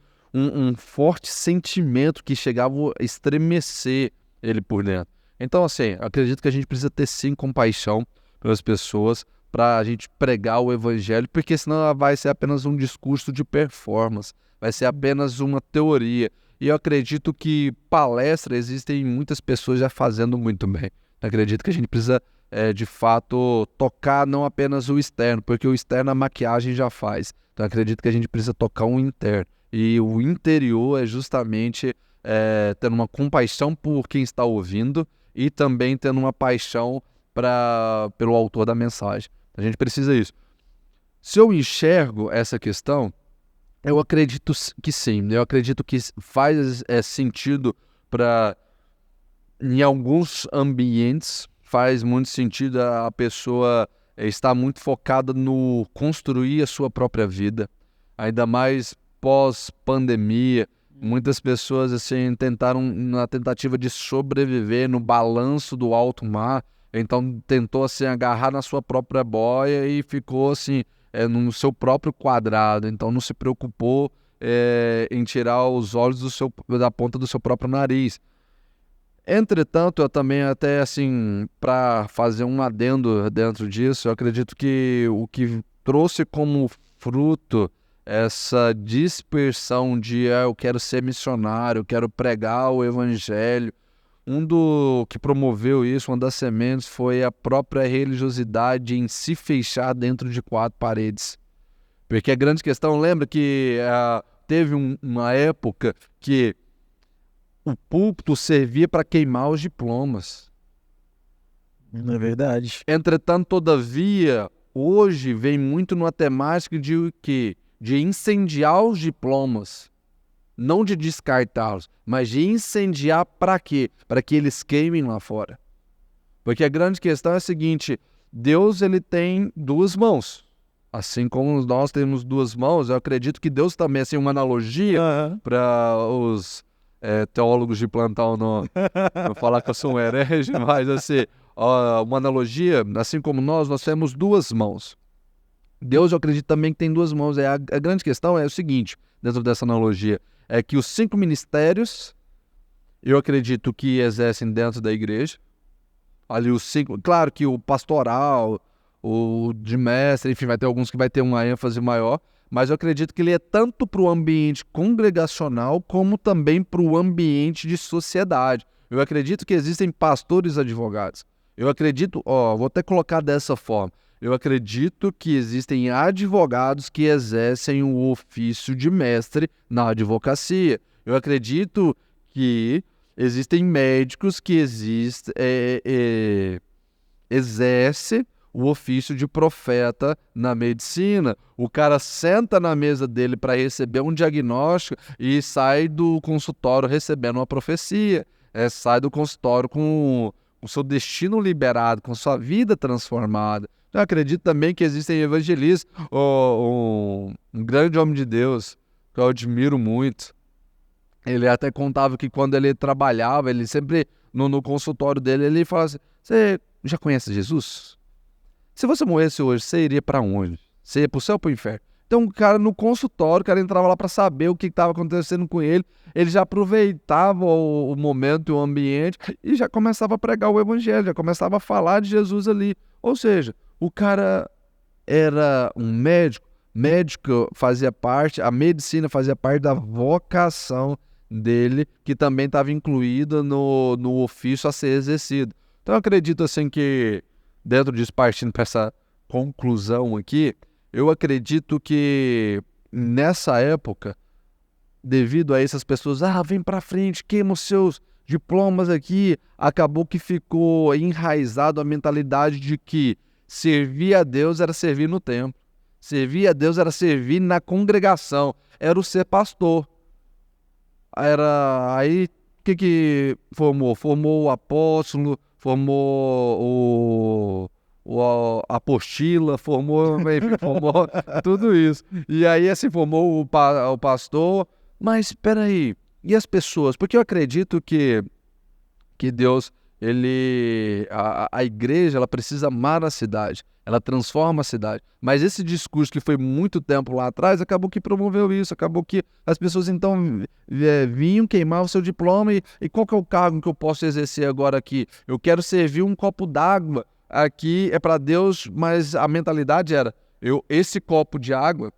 forte sentimento que chegava a estremecer ele por dentro. Então, assim, acredito que a gente precisa ter sim compaixão pelas pessoas para a gente pregar o evangelho, porque senão vai ser apenas um discurso de performance, vai ser apenas uma teoria. E eu acredito que palestra existem muitas pessoas já fazendo muito bem. Eu acredito que a gente precisa, de fato, tocar não apenas o externo, porque o externo a maquiagem já faz. Então eu acredito que a gente precisa tocar o interno. E o interior é justamente tendo uma compaixão por quem está ouvindo e também tendo uma paixão pelo autor da mensagem. A gente precisa disso. Se eu enxergo essa questão, eu acredito que sim. Eu acredito que faz sentido em alguns ambientes, faz muito sentido a pessoa estar muito focada no construir a sua própria vida. Ainda mais pós-pandemia, muitas pessoas assim, tentaram na tentativa de sobreviver no balanço do alto mar. Então tentou assim, agarrar na sua própria boia e ficou assim, no seu próprio quadrado. Então não se preocupou em tirar os olhos da ponta do seu próprio nariz. Entretanto, eu também até assim, para fazer um adendo dentro disso, eu acredito que o que trouxe como fruto essa dispersão de eu quero ser missionário, eu quero pregar o evangelho, que promoveu isso, uma das sementes, foi a própria religiosidade em se fechar dentro de 4 paredes. Porque a grande questão, lembra que teve uma época que o púlpito servia para queimar os diplomas. Não é verdade. Entretanto, todavia, hoje vem muito numa temática de quê? De incendiar os diplomas. Não de descartá-los, mas de incendiar para quê? Para que eles queimem lá fora. Porque a grande questão é a seguinte, Deus ele tem 2 mãos. Assim como nós temos 2 mãos, eu acredito que Deus também, assim, uma analogia para os teólogos de plantão, não vou falar que eu sou um herege, mas assim, uma analogia, assim como nós temos 2 mãos. Deus, eu acredito também que tem duas mãos. A grande questão é o seguinte, dentro dessa analogia, é que os 5 ministérios, eu acredito que exercem dentro da igreja, ali os 5, claro que o pastoral, o de mestre, enfim, vai ter alguns que vai ter uma ênfase maior, mas eu acredito que ele é tanto para o ambiente congregacional como também para o ambiente de sociedade. Eu acredito que existem pastores advogados. Eu acredito, vou até colocar dessa forma, eu acredito que existem advogados que exercem o ofício de mestre na advocacia. Eu acredito que existem médicos que exercem o ofício de profeta na medicina. O cara senta na mesa dele para receber um diagnóstico e sai do consultório recebendo uma profecia. Sai do consultório com o seu destino liberado, com sua vida transformada. Eu acredito também que existem evangelistas. Um grande homem de Deus, que eu admiro muito, ele até contava que quando ele trabalhava, ele sempre, no consultório dele, ele falava assim, você já conhece Jesus? Se você morresse hoje, você iria para onde? Você ia para o céu ou para o inferno? Então o cara no consultório, o cara entrava lá para saber o que estava acontecendo com ele, ele já aproveitava o momento e o ambiente e já começava a pregar o evangelho, já começava a falar de Jesus ali. Ou seja, o cara era um médico fazia parte, a medicina fazia parte da vocação dele, que também estava incluída no ofício a ser exercido. Então eu acredito assim que, dentro disso, partindo para essa conclusão aqui, eu acredito que nessa época, devido a essas pessoas, vem para frente, queima os seus diplomas aqui, acabou que ficou enraizado a mentalidade de que servir a Deus era servir no templo, servir a Deus era servir na congregação, era o ser pastor. Aí o que formou? Formou o apóstolo, formou o apostila, formou tudo isso. E aí assim formou o pastor. Mas espera aí, e as pessoas? Porque eu acredito que Deus, a igreja, ela precisa amar a cidade, ela transforma a cidade. Mas esse discurso que foi muito tempo lá atrás, acabou que promoveu isso, acabou que as pessoas então vinham queimar o seu diploma e qual que é o cargo que eu posso exercer agora aqui? Eu quero servir um copo d'água, aqui é para Deus, mas a mentalidade era, esse copo de água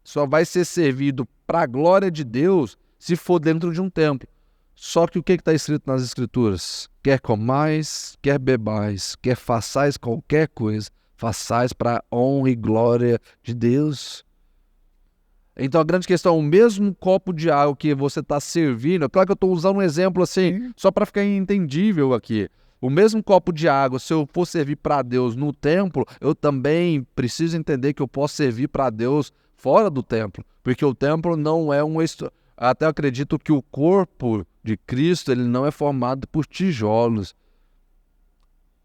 só vai ser servido para a glória de Deus se for dentro de um templo. Só que o que está escrito nas Escrituras? Quer comais, quer bebais, quer façais qualquer coisa, façais para a honra e glória de Deus. Então a grande questão, o mesmo copo de água que você está servindo, claro que eu estou usando um exemplo assim, só para ficar entendível aqui. O mesmo copo de água, se eu for servir para Deus no templo, eu também preciso entender que eu posso servir para Deus fora do templo, porque o templo não é até acredito que o corpo de Cristo ele não é formado por tijolos.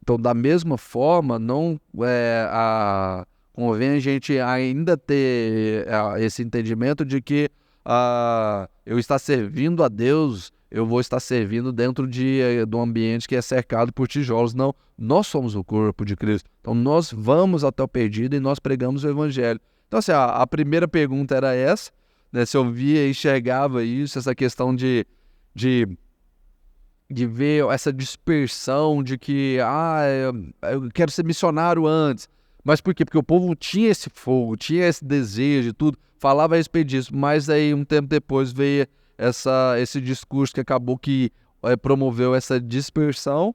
Então, da mesma forma, não convém a gente ainda ter esse entendimento de que eu estar servindo a Deus, eu vou estar servindo dentro de um ambiente que é cercado por tijolos. Não, nós somos o corpo de Cristo. Então, nós vamos até o perdido e nós pregamos o evangelho. Então, assim, a primeira pergunta era essa, né? Se eu via e enxergava isso, essa questão de ver essa dispersão de que eu quero ser missionário antes. Mas por quê? Porque o povo tinha esse fogo, tinha esse desejo e tudo, falava a respeito disso, mas aí um tempo depois veio esse discurso que acabou que promoveu essa dispersão.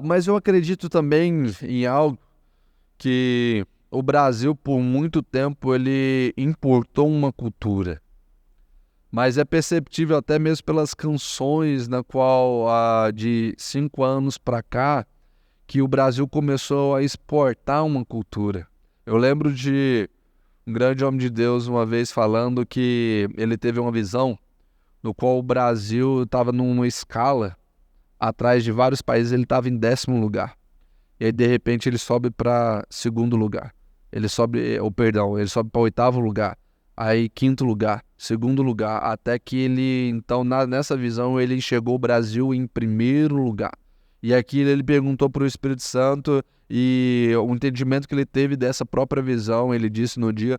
Mas eu acredito também em algo que o Brasil, por muito tempo, ele importou uma cultura. Mas é perceptível até mesmo pelas canções na qual, de 5 anos para cá, que o Brasil começou a exportar uma cultura. Eu lembro de um grande homem de Deus uma vez falando que ele teve uma visão no qual o Brasil estava numa escala, atrás de vários países, ele estava em 10º lugar. E aí, de repente, ele sobe para 2º lugar. Ele sobe para 8º lugar. Aí 5º lugar, 2º lugar, até que ele, então, nessa visão, ele enxergou o Brasil em 1º lugar. E aquilo ele perguntou para o Espírito Santo e o entendimento que ele teve dessa própria visão, ele disse no dia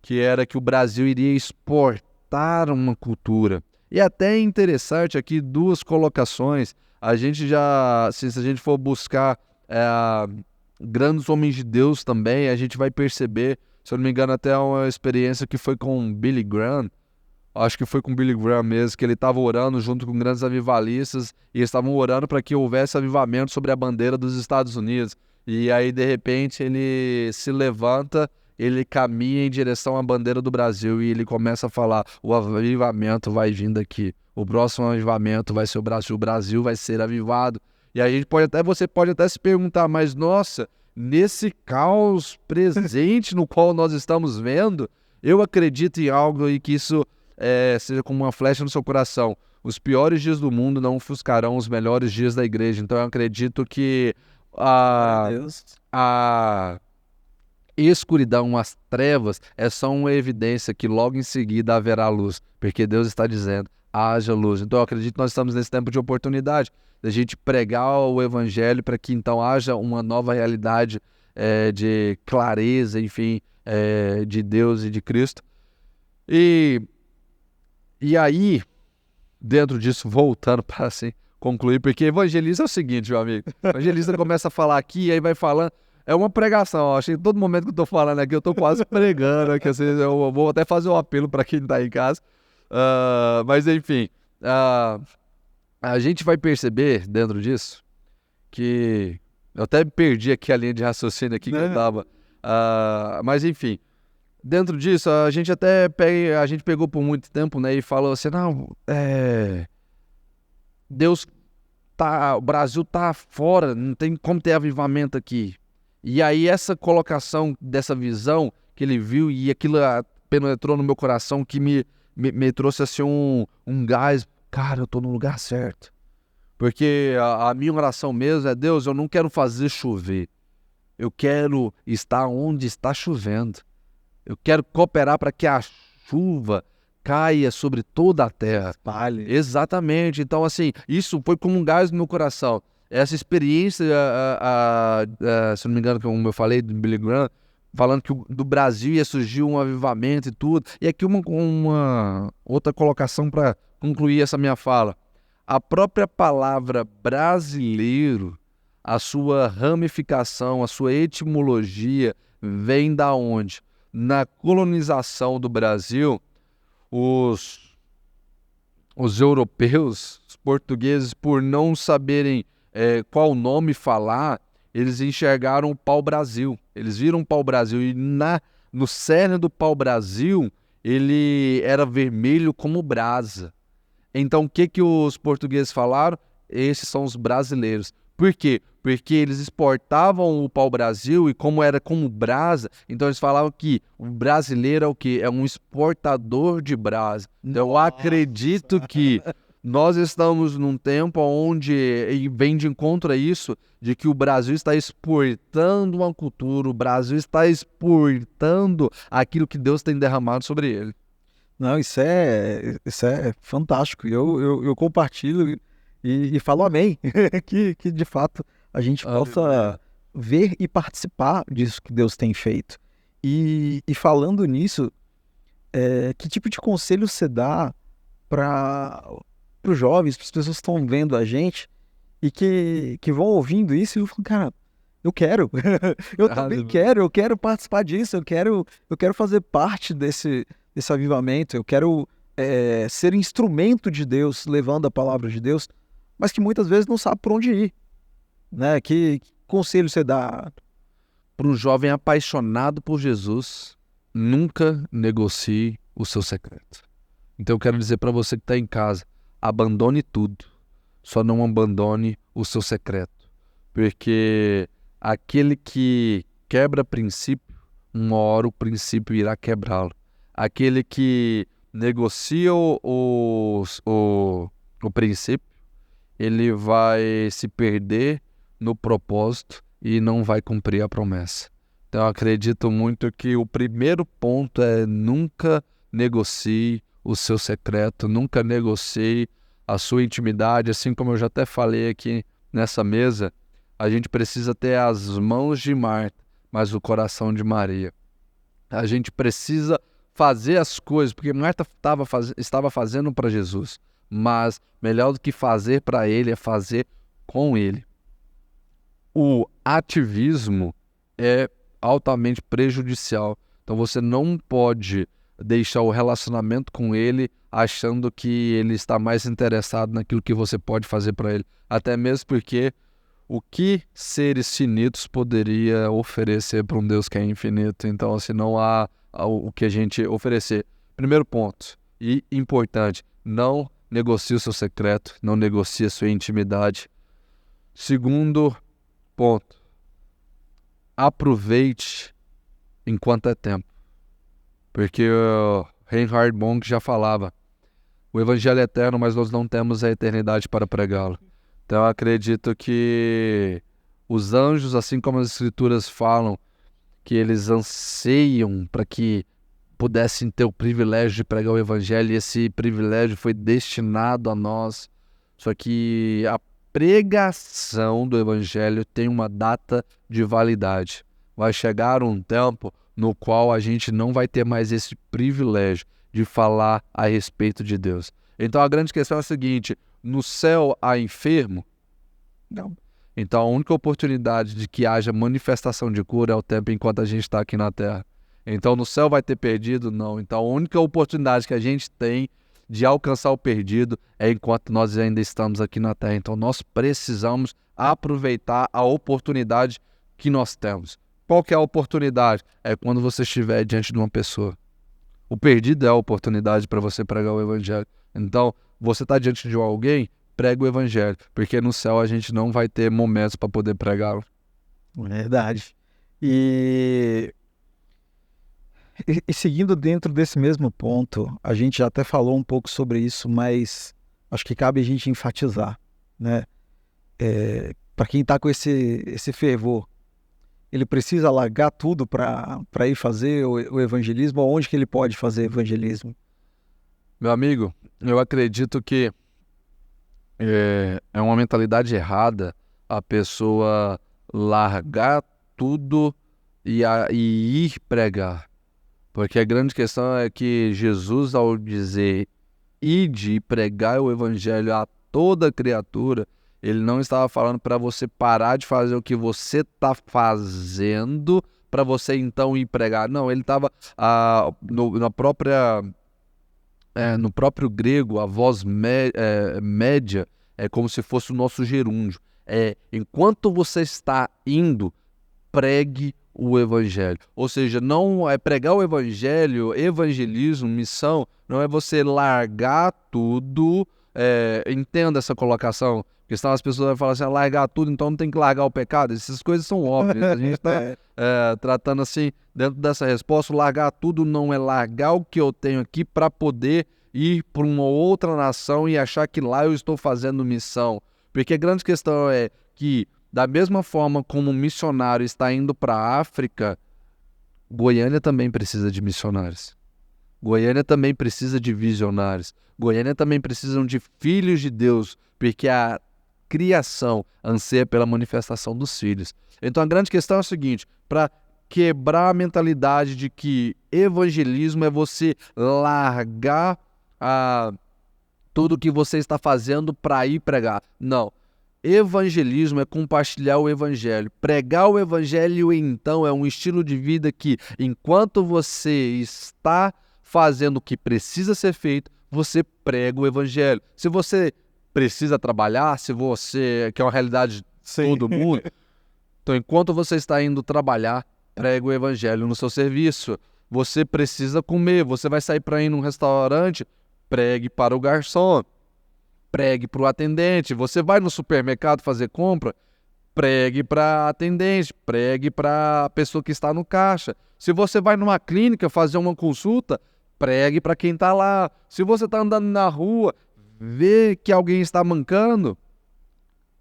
que era que o Brasil iria exportar uma cultura. E até é interessante aqui duas colocações. A gente já, se a gente for buscar grandes homens de Deus também, a gente vai perceber, se eu não me engano, até uma experiência que foi com Billy Graham. Acho que foi com Billy Graham mesmo, que ele estava orando junto com grandes avivalistas e eles estavam orando para que houvesse avivamento sobre a bandeira dos Estados Unidos. E aí, de repente, ele se levanta, ele caminha em direção à bandeira do Brasil e ele começa a falar: o avivamento vai vindo aqui, o próximo avivamento vai ser o Brasil vai ser avivado. E aí você pode até se perguntar, mas nossa, nesse caos presente no qual nós estamos vendo, eu acredito em algo e que isso seja como uma flecha no seu coração. Os piores dias do mundo não ofuscarão os melhores dias da igreja. Então eu acredito que a escuridão, as trevas, é só uma evidência que logo em seguida haverá luz, porque Deus está dizendo: haja luz. Então eu acredito que nós estamos nesse tempo de oportunidade, da gente pregar o evangelho para que então haja uma nova realidade de clareza, enfim, de Deus e de Cristo. E aí, dentro disso, voltando para assim concluir, porque evangelista é o seguinte, meu amigo, evangelista começa a falar aqui, e aí vai falando, é uma pregação, acho que todo momento que eu tô falando aqui, eu tô quase pregando aqui, assim, eu vou até fazer um apelo para quem tá em casa, mas enfim, a gente vai perceber dentro disso que, eu até perdi aqui a linha de raciocínio aqui que eu tava, mas enfim, dentro disso, a gente pegou por muito tempo, né, e falou assim, não, o Brasil tá fora, não tem como ter avivamento aqui. E aí essa colocação dessa visão que ele viu e aquilo penetrou no meu coração que me trouxe assim um gás, cara, eu tô no lugar certo. Porque a minha oração mesmo é: Deus, eu não quero fazer chover, eu quero estar onde está chovendo. Eu quero cooperar para que a chuva caia sobre toda a terra. Espalhe. Exatamente. Então, assim, isso foi como um gás no meu coração. Essa experiência, se não me engano, como eu falei, do Billy Graham, falando que do Brasil ia surgir um avivamento e tudo. E aqui uma outra colocação para concluir essa minha fala. A própria palavra brasileiro, a sua ramificação, a sua etimologia, vem da onde? Na colonização do Brasil, os europeus, os portugueses, por não saberem qual nome falar, eles enxergaram o pau-brasil. Eles viram o pau-brasil e no cerne do pau-brasil, ele era vermelho como brasa. Então, o que os portugueses falaram? Esses são os brasileiros. Por quê? Porque eles exportavam o pau-brasil e como era como brasa, então eles falavam que o brasileiro é o quê? É um exportador de brasa. Então eu acredito que nós estamos num tempo onde, e vem de encontro a isso, de que o Brasil está exportando uma cultura, o Brasil está exportando aquilo que Deus tem derramado sobre ele. Não, isso é fantástico. Eu compartilho e falo amém, que de fato a gente possa ver e participar disso que Deus tem feito. E falando nisso, que tipo de conselho você dá para os jovens, para as pessoas que estão vendo a gente e que vão ouvindo isso e falam, cara, eu quero, eu também quero, eu quero participar disso, eu quero fazer parte desse avivamento, eu quero ser instrumento de Deus, levando a palavra de Deus, mas que muitas vezes não sabe por onde ir, né? Que conselho você dá? Para um jovem apaixonado por Jesus, nunca negocie o seu secreto. Então eu quero dizer para você que está em casa, abandone tudo, só não abandone o seu secreto, porque aquele que quebra princípio, uma hora o princípio irá quebrá-lo. Aquele que negocia o princípio, ele vai se perder no propósito e não vai cumprir a promessa. Então eu acredito muito que o primeiro ponto é: nunca negocie o seu secreto, nunca negocie a sua intimidade, assim como eu já até falei aqui nessa mesa, a gente precisa ter as mãos de Marta, mas o coração de Maria. A gente precisa fazer as coisas, porque Marta estava fazendo para Jesus, mas melhor do que fazer para ele é fazer com ele. O ativismo é altamente prejudicial, então você não pode deixar o relacionamento com ele achando que ele está mais interessado naquilo que você pode fazer para ele, até mesmo porque o que seres finitos poderia oferecer para um Deus que é infinito? Então, assim, não há o que a gente oferecer. Primeiro ponto, e importante, não negocie o seu secreto, não negocie a sua intimidade. Segundo ponto, aproveite enquanto é tempo. Porque o Reinhard Bonk já falava, o evangelho é eterno, mas nós não temos a eternidade para pregá-lo. Então eu acredito que os anjos, assim como as escrituras falam, que eles anseiam para que pudessem ter o privilégio de pregar o evangelho, e esse privilégio foi destinado a nós. Só que a pregação do evangelho tem uma data de validade. Vai chegar um tempo no qual a gente não vai ter mais esse privilégio de falar a respeito de Deus. Então a grande questão é a seguinte, no céu há enfermo? Não. Então a única oportunidade de que haja manifestação de cura é o tempo enquanto a gente está aqui na Terra. Então no céu vai ter perdido? Não. Então a única oportunidade que a gente tem de alcançar o perdido é enquanto nós ainda estamos aqui na Terra. Então nós precisamos aproveitar a oportunidade que nós temos. Qual que é a oportunidade? É quando você estiver diante de uma pessoa. O perdido é a oportunidade para você pregar o evangelho. Então, você está diante de alguém, prega o evangelho, porque no céu a gente não vai ter momentos para poder pregá-lo. Verdade. E seguindo dentro desse mesmo ponto, a gente já até falou um pouco sobre isso, mas acho que cabe a gente enfatizar, né? Para quem está com esse fervor, ele precisa largar tudo para ir fazer o evangelismo? Onde que ele pode fazer evangelismo? Meu amigo, eu acredito que é uma mentalidade errada a pessoa largar tudo e ir pregar. Porque a grande questão é que Jesus, ao dizer ide e pregar o evangelho a toda criatura, ele não estava falando para você parar de fazer o que você está fazendo para você então ir pregar. Não, ele estava no próprio grego, a voz média é como se fosse o nosso gerúndio. Enquanto você está indo, pregue o evangelho. Ou seja, não é pregar o evangelho, evangelismo, missão, não é você largar tudo. Entenda essa colocação, porque senão as pessoas vão falar assim, largar tudo, então não tem que largar o pecado. Essas coisas são óbvias. A gente está tratando assim, dentro dessa resposta, largar tudo não é largar o que eu tenho aqui para poder ir para uma outra nação e achar que lá eu estou fazendo missão. Porque a grande questão é que, da mesma forma como um missionário está indo para a África, Goiânia também precisa de missionários. Goiânia também precisa de visionários. Goiânia também precisa de filhos de Deus, porque a criação anseia pela manifestação dos filhos. Então a grande questão é a seguinte, para quebrar a mentalidade de que evangelismo é você largar tudo que você está fazendo para ir pregar. Não. Evangelismo é compartilhar o evangelho. Pregar o evangelho, então, é um estilo de vida que, enquanto você está fazendo o que precisa ser feito, você prega o evangelho. Se você precisa trabalhar, se você que é uma realidade de todo mundo, então, enquanto você está indo trabalhar, prega o evangelho no seu serviço. Você precisa comer, você vai sair para ir num restaurante, pregue para o garçom. Pregue para o atendente. Você vai no supermercado fazer compra, pregue para atendente, pregue para a pessoa que está no caixa. Se você vai numa clínica fazer uma consulta, pregue para quem está lá. Se você está andando na rua, vê que alguém está mancando,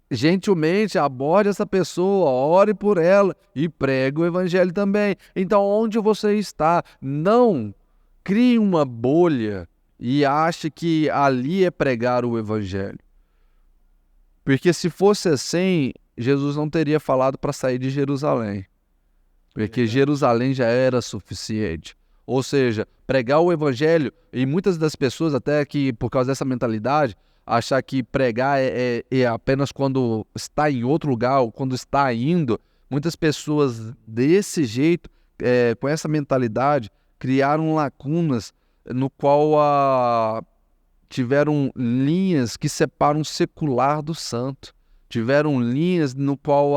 gentilmente aborde essa pessoa, ore por ela e pregue o evangelho também. Então, onde você está, não crie uma bolha e acha que ali é pregar o evangelho. Porque se fosse assim, Jesus não teria falado para sair de Jerusalém. Porque Jerusalém já era suficiente. Ou seja, pregar o evangelho, e muitas das pessoas, até que por causa dessa mentalidade, achar que pregar é apenas quando está em outro lugar ou quando está indo. Muitas pessoas desse jeito, com essa mentalidade, criaram lacunas no qual tiveram linhas que separam o secular do santo. Tiveram linhas no qual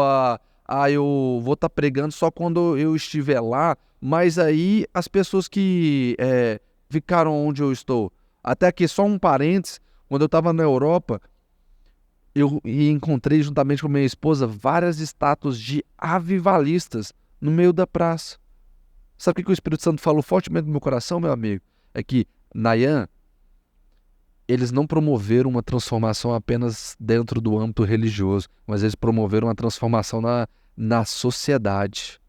eu vou estar pregando só quando eu estiver lá, mas aí as pessoas que ficaram onde eu estou. Até aqui, só um parênteses, quando eu estava na Europa, eu encontrei juntamente com minha esposa várias estátuas de avivalistas no meio da praça. Sabe o que o Espírito Santo falou fortemente no meu coração, meu amigo? É que, Nayan, eles não promoveram uma transformação apenas dentro do âmbito religioso, mas eles promoveram uma transformação na sociedade.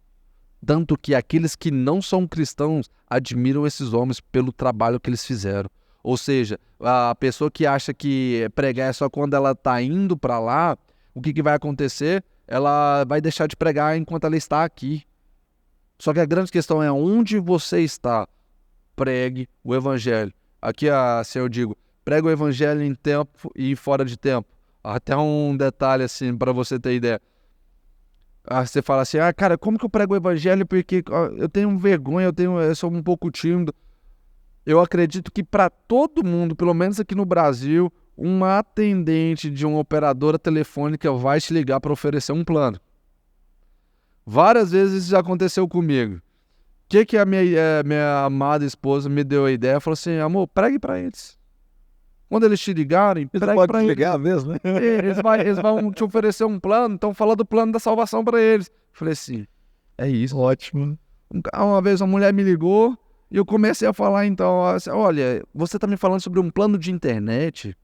Tanto que aqueles que não são cristãos admiram esses homens pelo trabalho que eles fizeram. Ou seja, a pessoa que acha que pregar é só quando ela está indo para lá, o que vai acontecer? Ela vai deixar de pregar enquanto ela está aqui. Só que a grande questão é onde você está. Pregue o evangelho. Aqui, assim eu digo, pregue o evangelho em tempo e fora de tempo. Até um detalhe assim, para você ter ideia. Você fala assim, cara, como que eu prego o evangelho? Porque eu tenho vergonha, eu sou um pouco tímido. Eu acredito que para todo mundo, pelo menos aqui no Brasil, uma atendente de uma operadora telefônica vai te ligar para oferecer um plano. Várias vezes isso já aconteceu comigo. O que a minha amada esposa me deu a ideia? Falou assim, amor, pregue para eles. Quando eles te ligarem, pregue para eles. Ligar mesmo, né? Eles vão te oferecer um plano, então fala do plano da salvação para eles. Falei assim, é isso. Ótimo. Uma vez uma mulher me ligou e eu comecei a falar então, assim, olha, você está me falando sobre um plano de internet,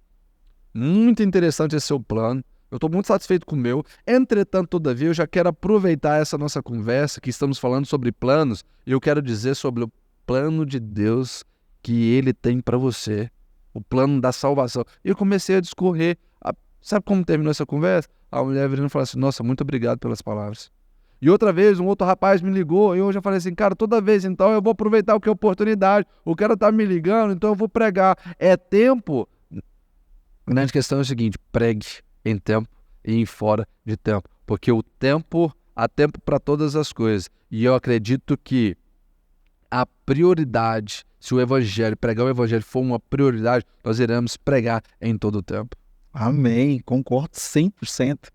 muito interessante esse seu plano, eu estou muito satisfeito com o meu, entretanto, todavia, eu já quero aproveitar essa nossa conversa, que estamos falando sobre planos, e eu quero dizer sobre o plano de Deus que Ele tem para você, o plano da salvação. E eu comecei a discorrer, sabe como terminou essa conversa? A mulher virando e falou assim, nossa, muito obrigado pelas palavras. E outra vez, um outro rapaz me ligou e eu já falei assim, cara, toda vez então eu vou aproveitar o que é oportunidade. O cara tá me ligando, então eu vou pregar. É tempo. A grande questão é o seguinte, pregue em tempo e em fora de tempo. Porque há tempo para todas as coisas. E eu acredito que a prioridade, se o evangelho, pregar o evangelho for uma prioridade, nós iremos pregar em todo o tempo. Amém, concordo 100%.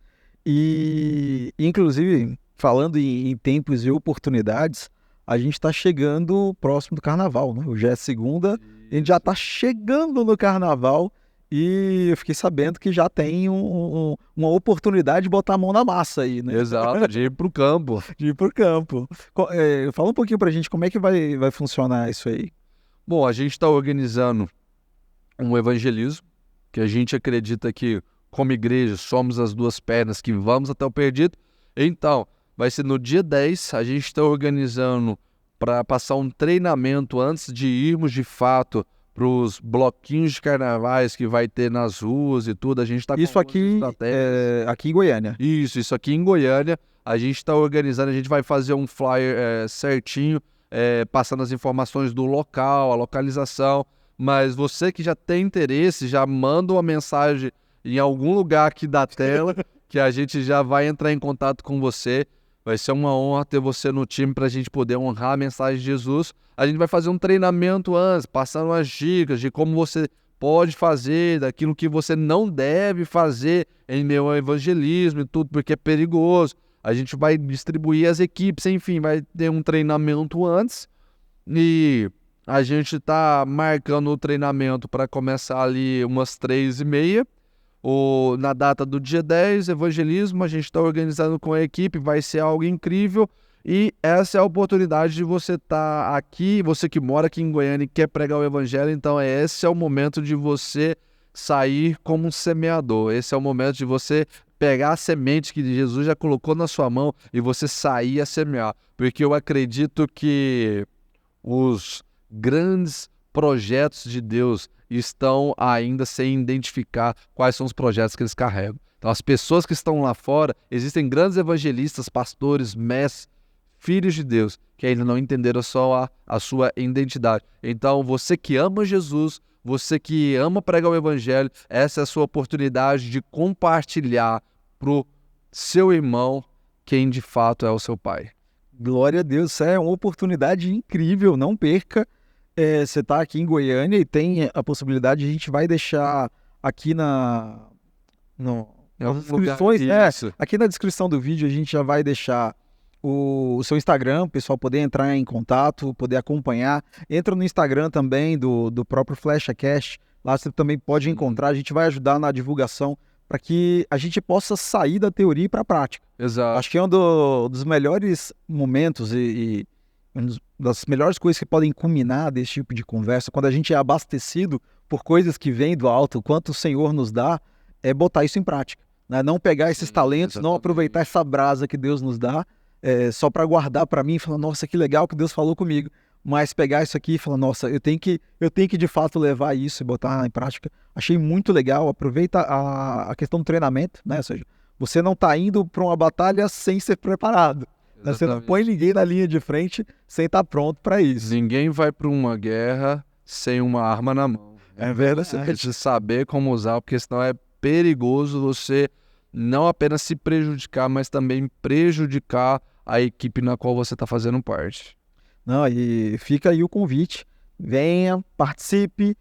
E, inclusive, falando em tempos e oportunidades, a gente está chegando próximo do carnaval, né? Hoje é segunda, a gente já está chegando no carnaval e eu fiquei sabendo que já tem uma oportunidade de botar a mão na massa aí, né? Exato, de ir para o campo. De ir para o campo. Fala um pouquinho para a gente como é que vai funcionar isso aí. Bom, a gente está organizando um evangelismo, que a gente acredita que, como igreja, somos as duas pernas que vamos até o perdido. Então, vai ser no dia 10, a gente está organizando para passar um treinamento antes de irmos de fato para os bloquinhos de carnavais que vai ter nas ruas e tudo. A gente está Isso aqui, aqui em Goiânia. Isso aqui em Goiânia. A gente está organizando, a gente vai fazer um flyer certinho, passando as informações do local, a localização. Mas você que já tem interesse, já manda uma mensagem em algum lugar aqui da tela que a gente já vai entrar em contato com você. Vai ser uma honra ter você no time para a gente poder honrar a mensagem de Jesus. A gente vai fazer um treinamento antes, passando as dicas de como você pode fazer, daquilo que você não deve fazer em meio ao evangelismo e tudo, porque é perigoso. A gente vai distribuir as equipes, enfim, vai ter um treinamento antes e a gente está marcando o treinamento para começar ali umas 3h30. Na data do dia 10, evangelismo, a gente está organizando com a equipe, vai ser algo incrível. E essa é a oportunidade de você estar aqui, você que mora aqui em Goiânia e quer pregar o evangelho, então esse é o momento de você sair como um semeador. Esse é o momento de você pegar a semente que Jesus já colocou na sua mão e você sair a semear. Porque eu acredito que os grandes projetos de Deus estão ainda sem identificar quais são os projetos que eles carregam. Então, as pessoas que estão lá fora, existem grandes evangelistas, pastores, mestres, filhos de Deus, que ainda não entenderam só a sua identidade. Então, você que ama Jesus, você que ama pregar o evangelho, essa é a sua oportunidade de compartilhar pro seu irmão quem de fato é o seu pai. Glória a Deus, isso é uma oportunidade incrível, não perca. Você está aqui em Goiânia e tem a possibilidade, a gente vai deixar aqui nas descrições, aqui na descrição do vídeo a gente já vai deixar o seu Instagram, o pessoal poder entrar em contato, poder acompanhar. Entra no Instagram também do próprio FlechaCast, lá você também pode encontrar, a gente vai ajudar na divulgação para que a gente possa sair da teoria e para a prática. Exato. Acho que é um dos melhores momentos e uma das melhores coisas que podem culminar desse tipo de conversa, quando a gente é abastecido por coisas que vêm do alto, quanto o Senhor nos dá, é botar isso em prática. Né? Não pegar esses talentos, não aproveitar essa brasa que Deus nos dá, só para guardar para mim e falar, nossa, que legal que Deus falou comigo. Mas pegar isso aqui e falar, nossa, eu tenho que de fato levar isso e botar em prática. Achei muito legal. Aproveita a questão do treinamento, né? Ou seja, você não está indo para uma batalha sem ser preparado. Né? Você não põe ninguém na linha de frente sem estar pronto para isso. Ninguém vai para uma guerra sem uma arma na mão. É verdade. Você precisa saber como usar, porque senão é perigoso você não apenas se prejudicar, mas também prejudicar a equipe na qual você está fazendo parte. Não, e fica aí o convite. Venha, participe.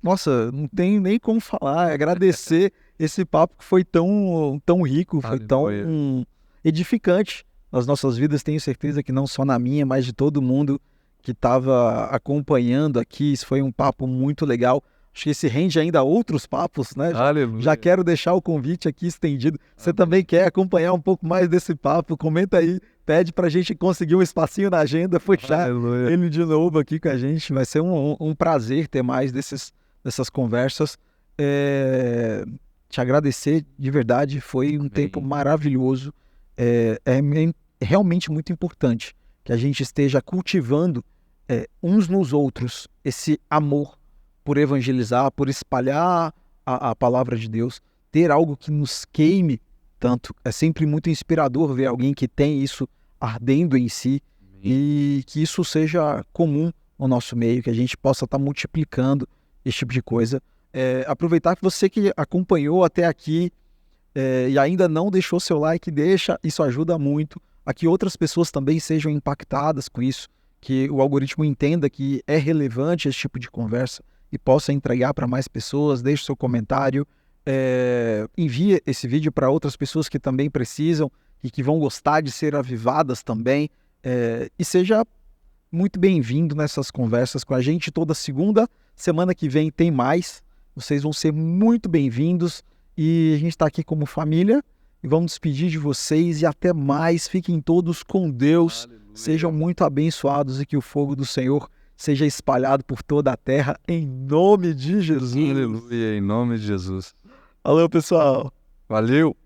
Nossa, não tenho nem como falar. Agradecer esse papo que foi tão rico, foi tão edificante nas nossas vidas. Tenho certeza que não só na minha, mas de todo mundo que estava acompanhando aqui. Isso foi um papo muito legal. Acho que esse rende ainda outros papos, né? Já quero deixar o convite aqui estendido. Você também quer acompanhar um pouco mais desse papo? Comenta aí, pede pra gente conseguir um espacinho na agenda, puxar ele de novo aqui com a gente. Vai ser um prazer ter mais dessas conversas. Te agradecer de verdade, foi um tempo maravilhoso. É realmente muito importante que a gente esteja cultivando uns nos outros esse amor por evangelizar, por espalhar a palavra de Deus, ter algo que nos queime tanto. É sempre muito inspirador ver alguém que tem isso ardendo em si e que isso seja comum no nosso meio, que a gente possa estar multiplicando esse tipo de coisa. Aproveitar que você que acompanhou até aqui e ainda não deixou seu like, deixa, isso ajuda muito a que outras pessoas também sejam impactadas com isso, que o algoritmo entenda que é relevante esse tipo de conversa e possa entregar para mais pessoas. Deixe seu comentário, envie esse vídeo para outras pessoas que também precisam e que vão gostar de ser avivadas também, e seja muito bem-vindo nessas conversas com a gente toda segunda. Semana que vem tem mais, vocês vão ser muito bem-vindos e a gente está aqui como família e vamos despedir de vocês e até mais. Fiquem todos com Deus. Aleluia. Sejam muito abençoados e que o fogo do Senhor seja espalhado por toda a terra, em nome de Jesus. Aleluia, em nome de Jesus. Valeu, pessoal. Valeu.